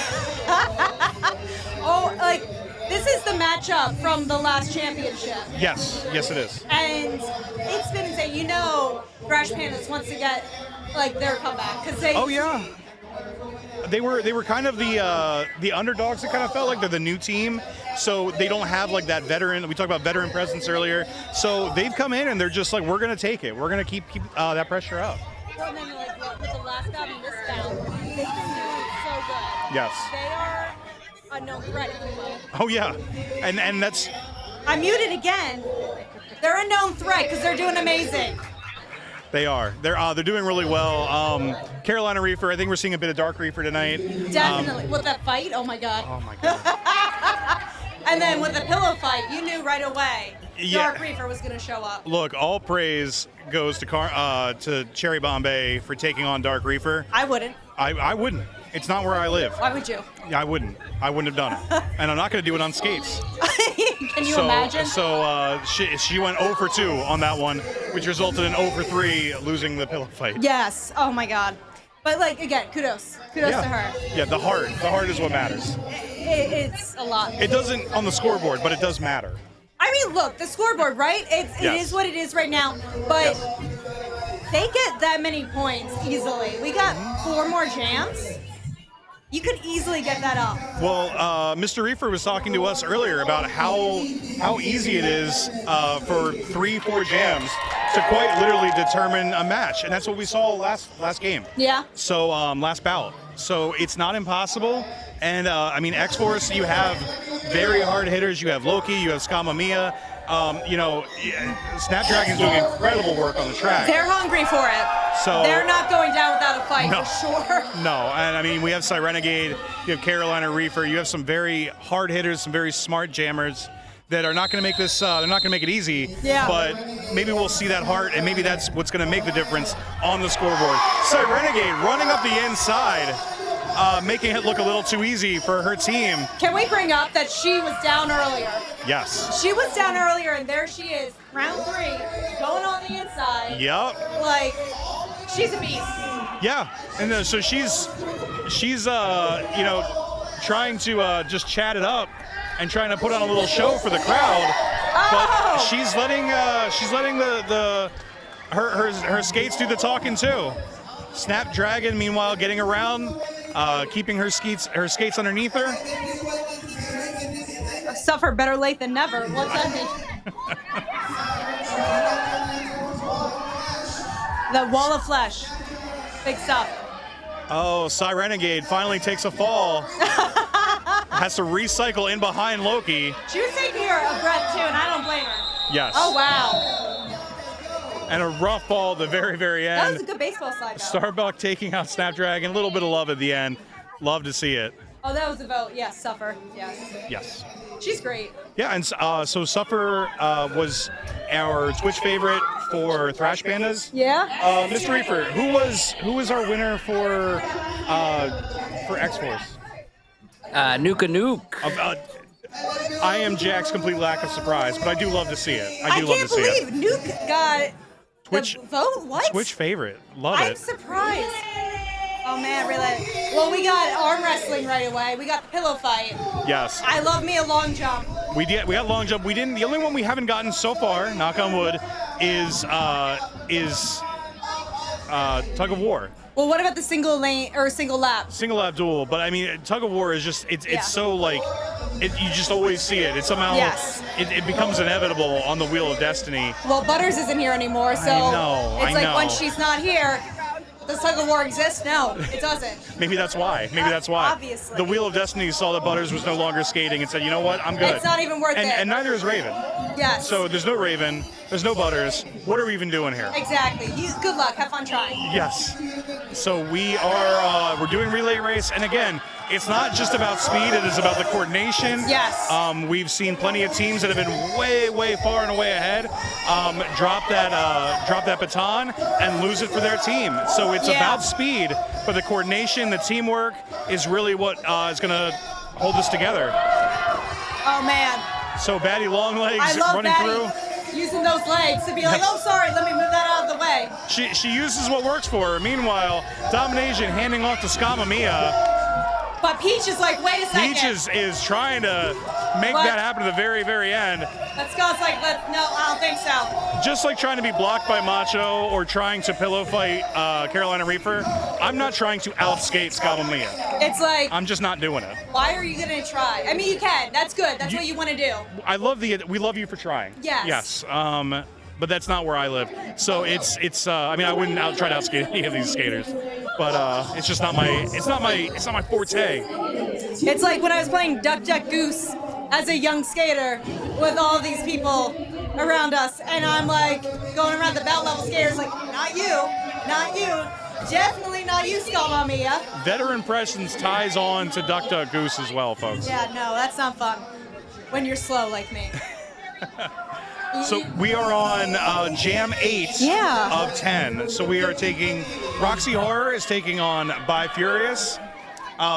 This is the matchup from the last championship. Yes, it is. And it's been insane. You know, Thrash Pandas wants to get their comeback because they. Oh yeah. They were kind of the underdogs. It kind of felt like they're the new team, so they don't have that veteran. We talked about veteran presence earlier. So they've come in and they're just like, we're gonna take it. We're gonna keep that pressure up. Well, and then with the last bout and this bout, they've been doing so good. Yes. They are a known threat. Oh yeah, and that's. I'm muted again. They're a known threat because they're doing amazing. They are. They're doing really well. Carolina Reaper. I think we're seeing a bit of Dark Reaper tonight. Definitely. With that fight, oh my god. Oh my god. And then with the pillow fight, you knew right away Yeah. Dark Reaper was going to show up. Look, all praise goes to Cherry Bombay for taking on Dark Reaper. I wouldn't. I wouldn't. It's not where I live. Why would you? I wouldn't. I wouldn't have done it. And I'm not going to do it on skates. Can you imagine? So she went 0 for 2 on that one, which resulted in 0 for 3 losing the pillow fight. Yes. Oh my god. But again, kudos to her. Yeah, the heart is what matters. It's a lot. It doesn't on the scoreboard, but it does matter. I mean, look, the scoreboard, right? It Yes. is what it is right now. But they get that many points easily. We got 4 more jams. You could easily get that up. Well, Mr. Reefer was talking to us earlier about how easy it is for 3-4 jams to quite literally determine a match, and that's what we saw last game. Yeah. So last bout. So it's not impossible, and I mean X-Force. You have very hard hitters. You have Loki. You have Skamamiya. You know, Snapdragon's doing incredible work on the track. They're hungry for it. So They're not going down without a fight, No. for sure. No, and I mean we have Cyrenegade, you have Carolina Reefer, you have some very hard hitters, some very smart jammers that are not going to make this. They're not going to make it easy. Yeah. But maybe we'll see that heart, and maybe that's what's going to make the difference on the scoreboard. Cyrenegade running up the inside, making it look a little too easy for her team. Can we bring up that she was down earlier? Yes. She was down earlier, and there she is, round 3, going on the inside. Yep. Like, she's a beast. Yeah, and so she's you know, trying to just chat it up and trying to put on a little show for the crowd, but she's letting her skates do the talking too. Snapdragon, meanwhile, getting around, keeping her skates underneath her. Suffer better late than never. What's that mean? The wall of flesh. Big stuff. Oh, Cyrenegade finally takes a fall. Has to recycle in behind Loki. She was taking her a breath too, and I don't blame her. Yes. Oh, wow. And a rough ball at the very, very end. That was a good baseball slide, though. Starbuck taking out Snapdragon. A little bit of love at the end. Love to see it. Oh, that was a vote. Yes, Suffer. Yes. Yes. She's great. Yeah, and so Suffer was our Twitch favorite for Thrash Pandas. Yeah? Mr. Reefer, who was our winner for X-Force? Nuka Nuke. I am Jack's complete lack of surprise, but I do love to see it. I do love to see it. I can't believe Nuke got Twitch the vote. What? Twitch favorite. Love I'm it. surprised. Oh man, really? Well, we got arm wrestling right away. We got the pillow fight. Yes. I love me a long jump. We got long jump. We didn't. The only one we haven't gotten so far, knock on wood, is tug of war. Well, what about the single lane or single lap? Single lap duel, but I mean, tug of war is just it's so like you just always see it. It's somehow Yes. it becomes inevitable on the wheel of destiny. Well, Butters isn't here anymore, so I it's like know. when she's not here, does tug of war exist? No, it doesn't. Maybe that's why. Maybe that's why. Obviously. The wheel of destiny saw that Butters was no longer skating and said, you know what, I'm good. It's not even worth it. And neither is Raven. Yes. So there's no Raven. There's no Butters. What are we even doing here? Exactly. Good luck. Have fun trying. Yes. So we're doing relay race, and again, it's not just about speed, it is about the coordination. Yes. We've seen plenty of teams that have been way, way far and away ahead drop that baton and lose it for their team. So it's about speed, but the coordination, the teamwork is really what is going to hold us together. Oh man. So Batty Longlegs I love running Batty through. using those legs to be like, Yes. oh sorry, let me move that out of the way. She uses what works for her. Meanwhile, Domination handing off to Skamamiya. But Peach is like, wait a second. Peach is trying to make that happen to the very, very end. But Scott's like, no, I don't think so. Just like trying to be blocked by Macho or trying to pillow fight Carolina Reaper, I'm not trying to outskate Skamamiya. It's like, I'm just not doing it. why are you gonna try? I mean, you can. That's good. That's what you want to do. We love you for trying. Yes. Yes. But that's not where I live. So it's I mean, I wouldn't try to outskate any of these skaters, but it's just not my forte. It's like when I was playing Duck Duck Goose as a young skater with all these people around us, and I'm like going around the belt level skaters like, not you, definitely not you, Skamamiya. Veteran Presence ties on to Duck Duck Goose as well, folks. Yeah, no, that's not fun when you're slow like me. So we are on Jam 8 of 10. So we are taking, Roxy Horror is taking on By Furious.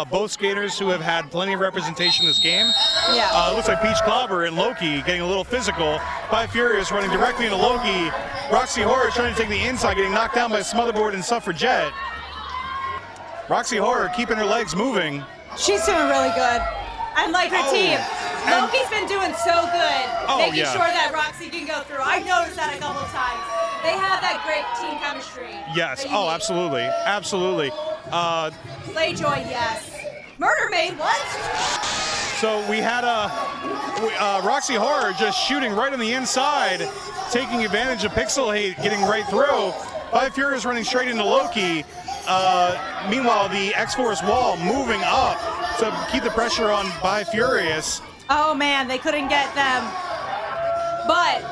Both skaters who have had plenty of representation in this game. Yeah. Looks like Peach Clobber and Loki getting a little physical. By Furious running directly into Loki. Roxy Horror trying to take the inside, getting knocked down by Smotherboard and Suffragette. Roxy Horror keeping her legs moving. She's doing really good. And like her team. Loki's been doing so good, making sure that Roxy can go through. I've noticed that a couple of times. They have that great team chemistry. Yes. Oh, absolutely. Absolutely. Playjoy, yes. Murder Maid, what? So we had Roxy Horror just shooting right on the inside, taking advantage of Pixel Hate, getting right through. By Furious running straight into Loki. Meanwhile, the X-Force wall moving up to keep the pressure on By Furious. Oh man, they couldn't get them. But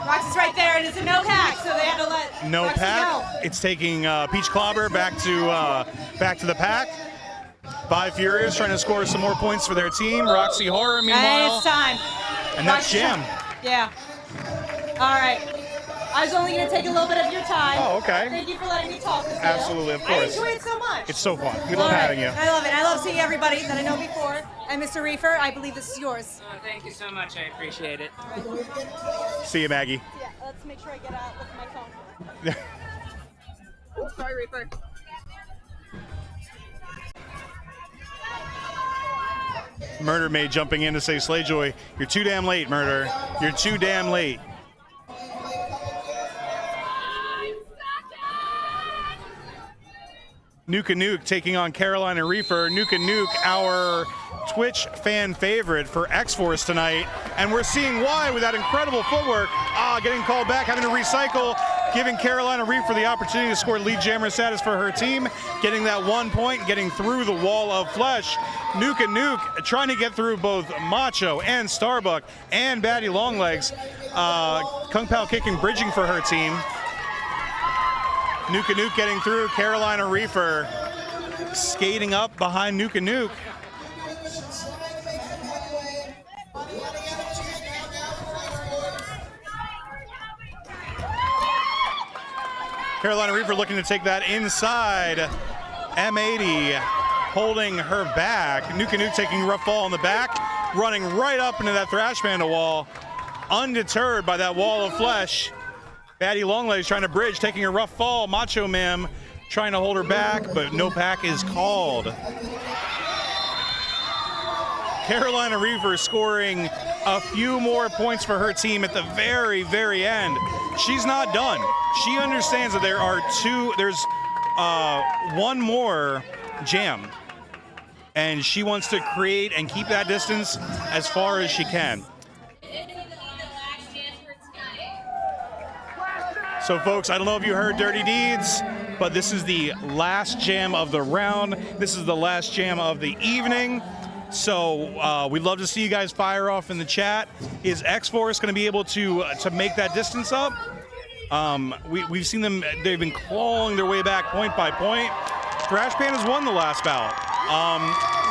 Roxy's right there, and it's a no pack, so they had to let No Roxy pack. go. It's taking Peach Clobber back to the pack. By Furious trying to score some more points for their team. Roxy Horror, And meanwhile. it's time. And that's Jam. Yeah. All right. I was only going to take a little bit of your time. Oh, okay. Thank you for letting me talk this Absolutely, of course. I enjoy it so much. It's so fun. We love All right. having you. I love it. I love seeing everybody that I know before. And Mr. Reefer, I believe this is yours. Thank you so much. I appreciate it. See you, Maggie. Yeah, let's make sure I get out with my phone. Oh, sorry, Reefer. Murder Maid jumping in to say, Slayjoy, you're too damn late, Murder. You're too damn late. Nuka Nuke taking on Carolina Reefer. Nuka Nuke, our Twitch fan favorite for X-Force tonight. And we're seeing why with that incredible footwork. Getting called back, having to recycle, giving Carolina Reefer the opportunity to score lead jammer status for her team. Getting that 1 point, getting through the wall of flesh. Nuka Nuke trying to get through both Macho and Starbuck and Batty Longlegs. Kung Pao kicking, bridging for her team. Nuka Nuke getting through. Carolina Reefer skating up behind Nuka Nuke. Carolina Reefer looking to take that inside. M80 holding her back. Nuka Nuke taking a rough fall on the back, running right up into that Thrash Panda wall, undeterred by that wall of flesh. Batty Longlegs trying to bridge, taking a rough fall. Macho Man trying to hold her back, but no pack is called. Carolina Reefer scoring a few more points for her team at the very, very end. She's not done. She understands that there's one more jam, and she wants to create and keep that distance as far as she can. So folks, I don't know if you heard Dirty Deeds, but this is the last jam of the round. This is the last jam of the evening. So we'd love to see you guys fire off in the chat. Is X-Force going to be able to make that distance up? We've seen them, they've been clawing their way back point by point. Thrash Pandas won the last bout.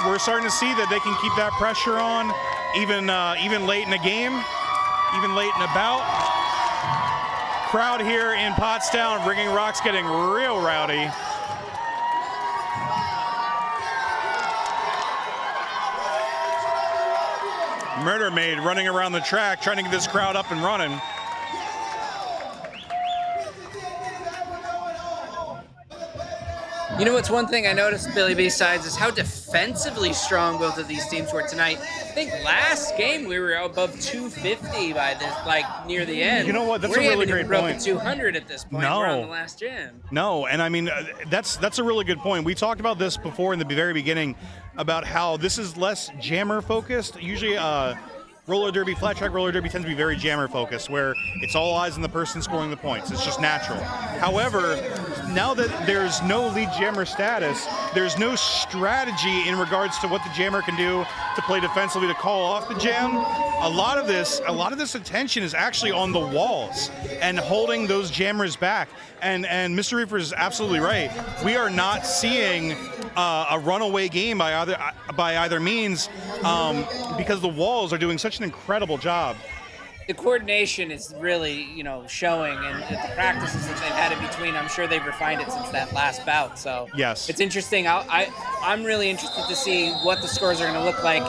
We're starting to see that they can keep that pressure on even late in the game, even late in the bout. Crowd here in Pottstown, Ringing Rock's getting real rowdy. Murder Maid running around the track, trying to get this crowd up and running. You know what's one thing I noticed, Billy B-Sides, is how defensively strong both of these teams were tonight. I think last game we were above 250 by this, like near the end. You know what? That's a really great point. We're broken 200 at this point. No. We're on the last jam. No, and I mean, that's a really good point. We talked about this before in the very beginning about how this is less jammer focused. Usually, roller derby, flat track roller derby tends to be very jammer focused, where it's all eyes on the person scoring the points. It's just natural. However, now that there's no lead jammer status, there's no strategy in regards to what the jammer can do to play defensively to call off the jam. A lot of this attention is actually on the walls and holding those jammers back. And Mr. Reefer is absolutely right. We are not seeing a runaway game by either means because the walls are doing such an incredible job. The coordination is really, showing, and the practices that they've had in between, I'm sure they've refined it since that last bout. So yes, it's interesting. I'm really interested to see what the scores are going to look like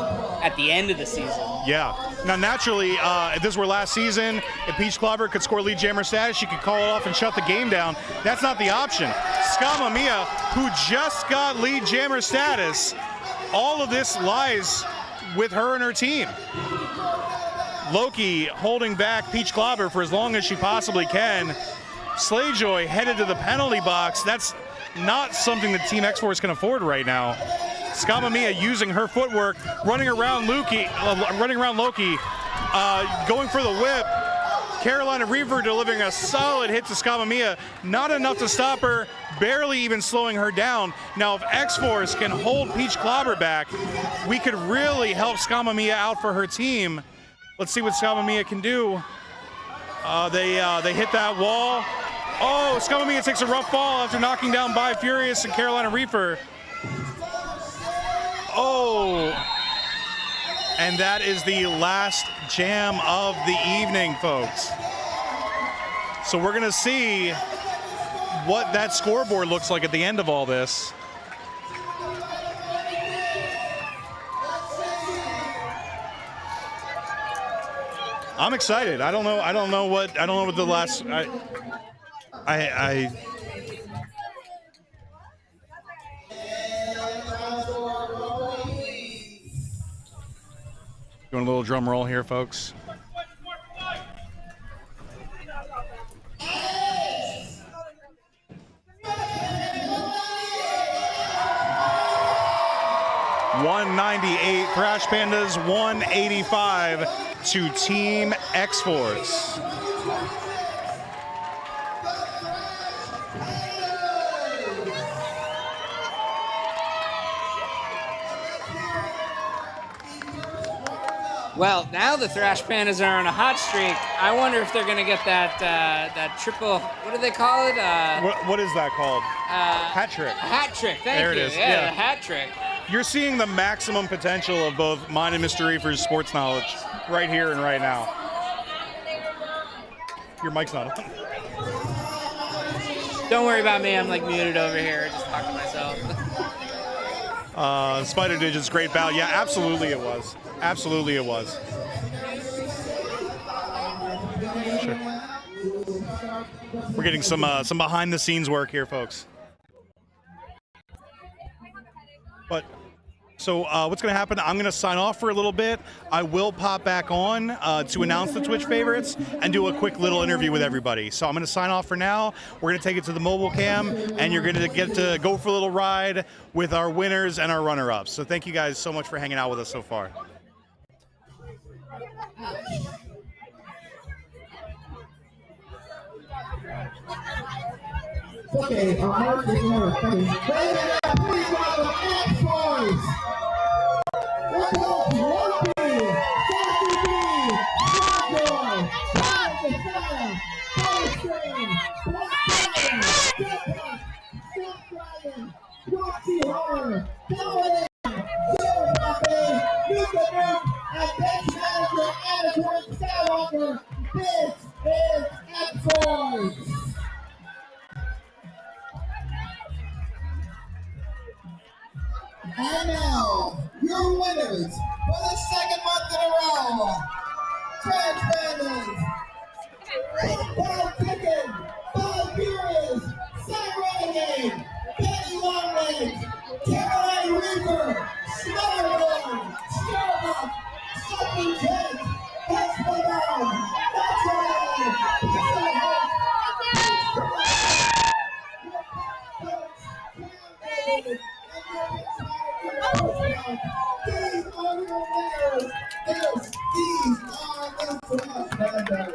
at the end of the season. Yeah. Now, naturally, if this were last season, if Peach Clobber could score lead jammer status, she could call it off and shut the game down. That's not the option. Scama Mia, who just got lead jammer status, all of this lies with her and her team. Loki holding back Peach Clobber for as long as she possibly can. Slayjoy headed to the penalty box. That's not something that Team X-Force can afford right now. Skamamiya using her footwork, running around Loki, going for the whip. Carolina Reaper delivering a solid hit to Skamamiya. Not enough to stop her, barely even slowing her down. Now, if X-Force can hold Peach Clobber back, we could really help Skamamiya out for her team. Let's see what Skamamiya can do. They hit that wall. Oh, Skamamiya takes a rough fall after knocking down by Furious and Carolina Reaper. Oh, and that is the last jam of the evening, folks. So we're gonna see what that scoreboard looks like at the end of all this. I'm excited. I don't know what the last Doing a little drum roll here, folks. $198 Thrash Pandas, 185 to Team X-Force. Well, now the Thrash Pandas are on a hot streak. I wonder if they're going to get that triple, what do they call it? What is that called? Hat trick. A hat trick, thank you. There it is. Yeah, the hat trick. You're seeing the maximum potential of both mine and Mr. Reefer's sports knowledge right here and right now. Your mic's not on. Don't worry about me, I'm like muted over here, just talking to myself. Spider Digits, great bout. Yeah, absolutely it was. Absolutely it was. Sure. We're getting some behind the scenes work here, folks. But so what's going to happen? I'm going to sign off for a little bit. I will pop back on to announce the Twitch favorites and do a quick little interview with everybody. So I'm going to sign off for now. We're going to take it to the mobile cam, and you're going to get to go for a little ride with our winners and our runner-ups. So thank you guys so much for hanging out with us so far. Okay, our mark is number 30. Please welcome X-Force. Let's go, Loki, Sassy B, Blackboy, Fire the Fire, Powertrain, Black Dragon, Jetpack, Step Dragon, Roxy Horror, Paladin, Silver Puppy, Nuka Nuke, and Bench Manager Anakin Skywalker. This is X-Force. And now, your winners for the second month in a row, Thrash Pandas, Bout Chicken, Bout Furious, Sam Renegade, Benny Longlegs, Carolina Reaper, Snowboard, Starbuck, Sucking Jet, Espadon, that's right. These are your winners. Yes, these are the Thrash Pandas.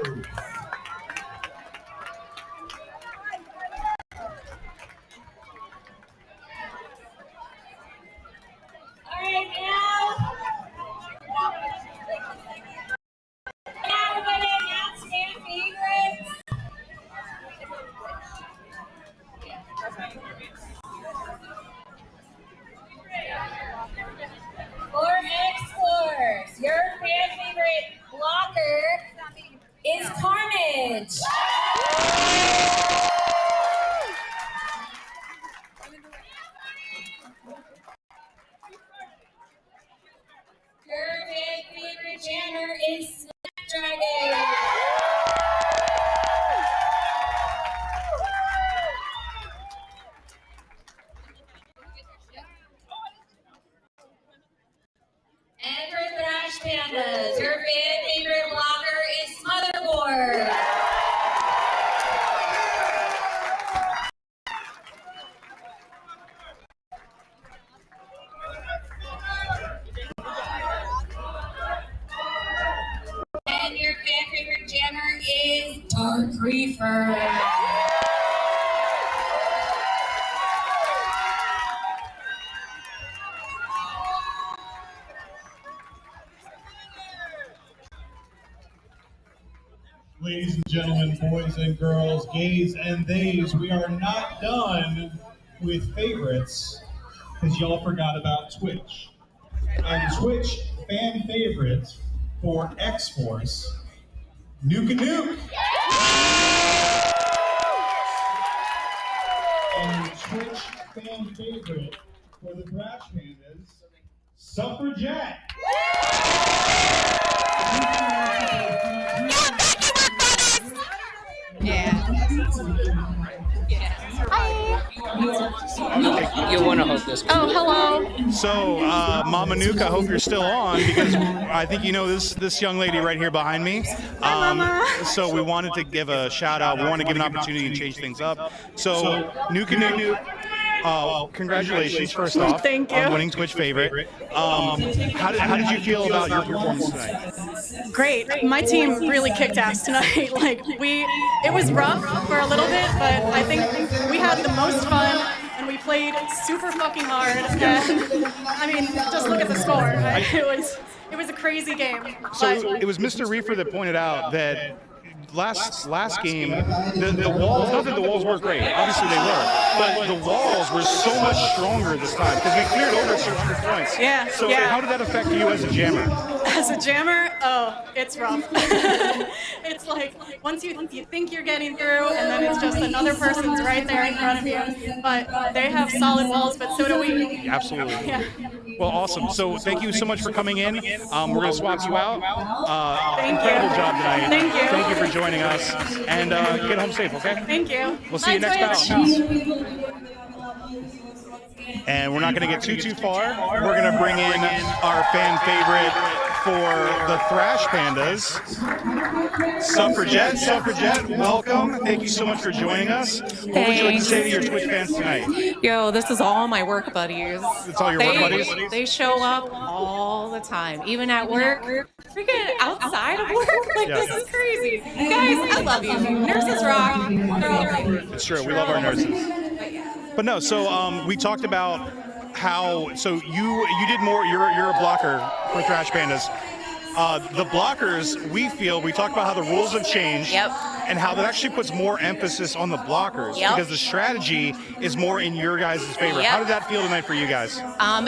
All right, now we're going to announce fan favorites. For X-Force, your fan favorite blocker is Carnage. Your fan favorite jammer is Snapdragon. And for Thrash Pandas, your fan favorite blocker is Motherboard. Reefer. Ladies and gentlemen, boys and girls, gays and theys, we are not done with favorites because y'all forgot about Twitch. And Twitch fan favorite for X-Force, Nuke and Nuke. And Twitch fan favorite for the Thrash Pandas, Suffragette. You want to host this one. Oh, hello. So, Mama Nuke, I hope you're still on because I think you know this young lady right here behind me. Hi, Mama. So we wanted to give a shout out. We want to give an opportunity and change things up. So, Nuke and Nuke, congratulations first off Thank you. on winning Twitch favorite. How did you feel about your performance tonight? Great. My team really kicked ass tonight. It was rough for a little bit, but I think we had the most fun and we played super fucking hard. And I mean, just look at the score. It was a crazy game. So it was Mr. Reefer that pointed out that last game, the walls, not that the walls weren't great, obviously they were, but the walls were so much stronger this time because we cleared over 600 points. Yeah. So how did that affect you as a jammer? As a jammer, it's rough. It's like once you think you're getting through, and then it's just another person's right there in front of you. But they have solid walls, but so do we. Absolutely. Yeah. Well, awesome. So thank you so much for coming in. We're going to swap you out. Thank you. Incredible job tonight. Thank you. Thank you for joining us. And get home safe, okay? Thank you. We'll see you next bout. And we're not going to get too far. We're going to bring in our fan favorite for the Thrash Pandas, Suffragette, welcome. Thank you so much for joining us. What would you like to say to your Twitch fans tonight? Yo, this is all my work buddies. It's all your work buddies? They show up all the time, even at work, freaking outside of work. This is crazy. Guys, I love you. Nurses rock. They're all great. It's true. We love our nurses. But no, so we talked about how, so you did more, you're a blocker for Thrash Pandas. The blockers, we talked about how the rules have changed. Yep. And how that actually puts more emphasis on the blockers. Yep. Because the strategy is more in your guys' favor. Yep. How did that feel tonight for you guys?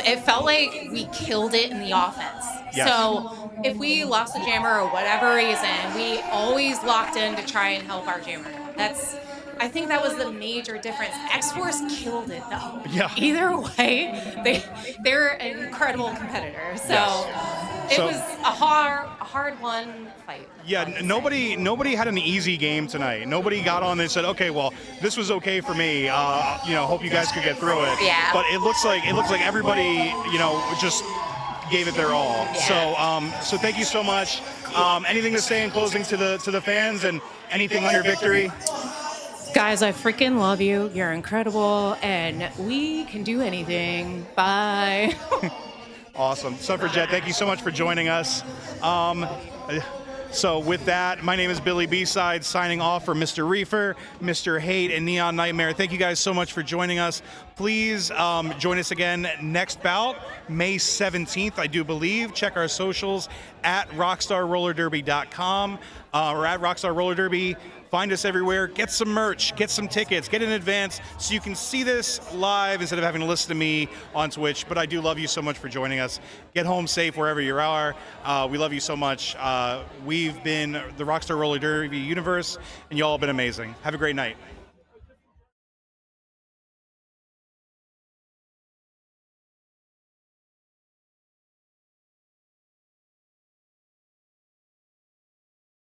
It felt like we killed it in the offense. Yes. So if we lost a jammer or whatever reason, we always locked in to try and help our jammer. I think that was the major difference. X-Force killed it though. Yeah. Either way, they're an incredible competitor. So Yes. it was a hard one fight. Yeah, nobody had an easy game tonight. Nobody got on and said, okay, well, this was okay for me. Hope you guys could get through it. Yeah. But it looks like everybody, just gave it their all. Yeah. So thank you so much. Anything to say in closing to the fans and anything on your victory? Guys, I freaking love you. You're incredible, and we can do anything. Bye. Awesome. Suffragette, thank you so much for joining us. So with that, my name is Billy B-Side, signing off for Mr. Reefer, Mr. Hate, and Neon Nightmare. Thank you guys so much for joining us. Please join us again next bout, May 17th, I do believe. Check our socials at rockstarrollerderby.com or at Rockstar Roller Derby. Find us everywhere. Get some merch. Get some tickets. Get in advance so you can see this live instead of having to listen to me on Twitch. But I do love you so much for joining us. Get home safe wherever you are. We love you so much. We've been the Rockstar Roller Derby universe, and y'all have been amazing. Have a great night.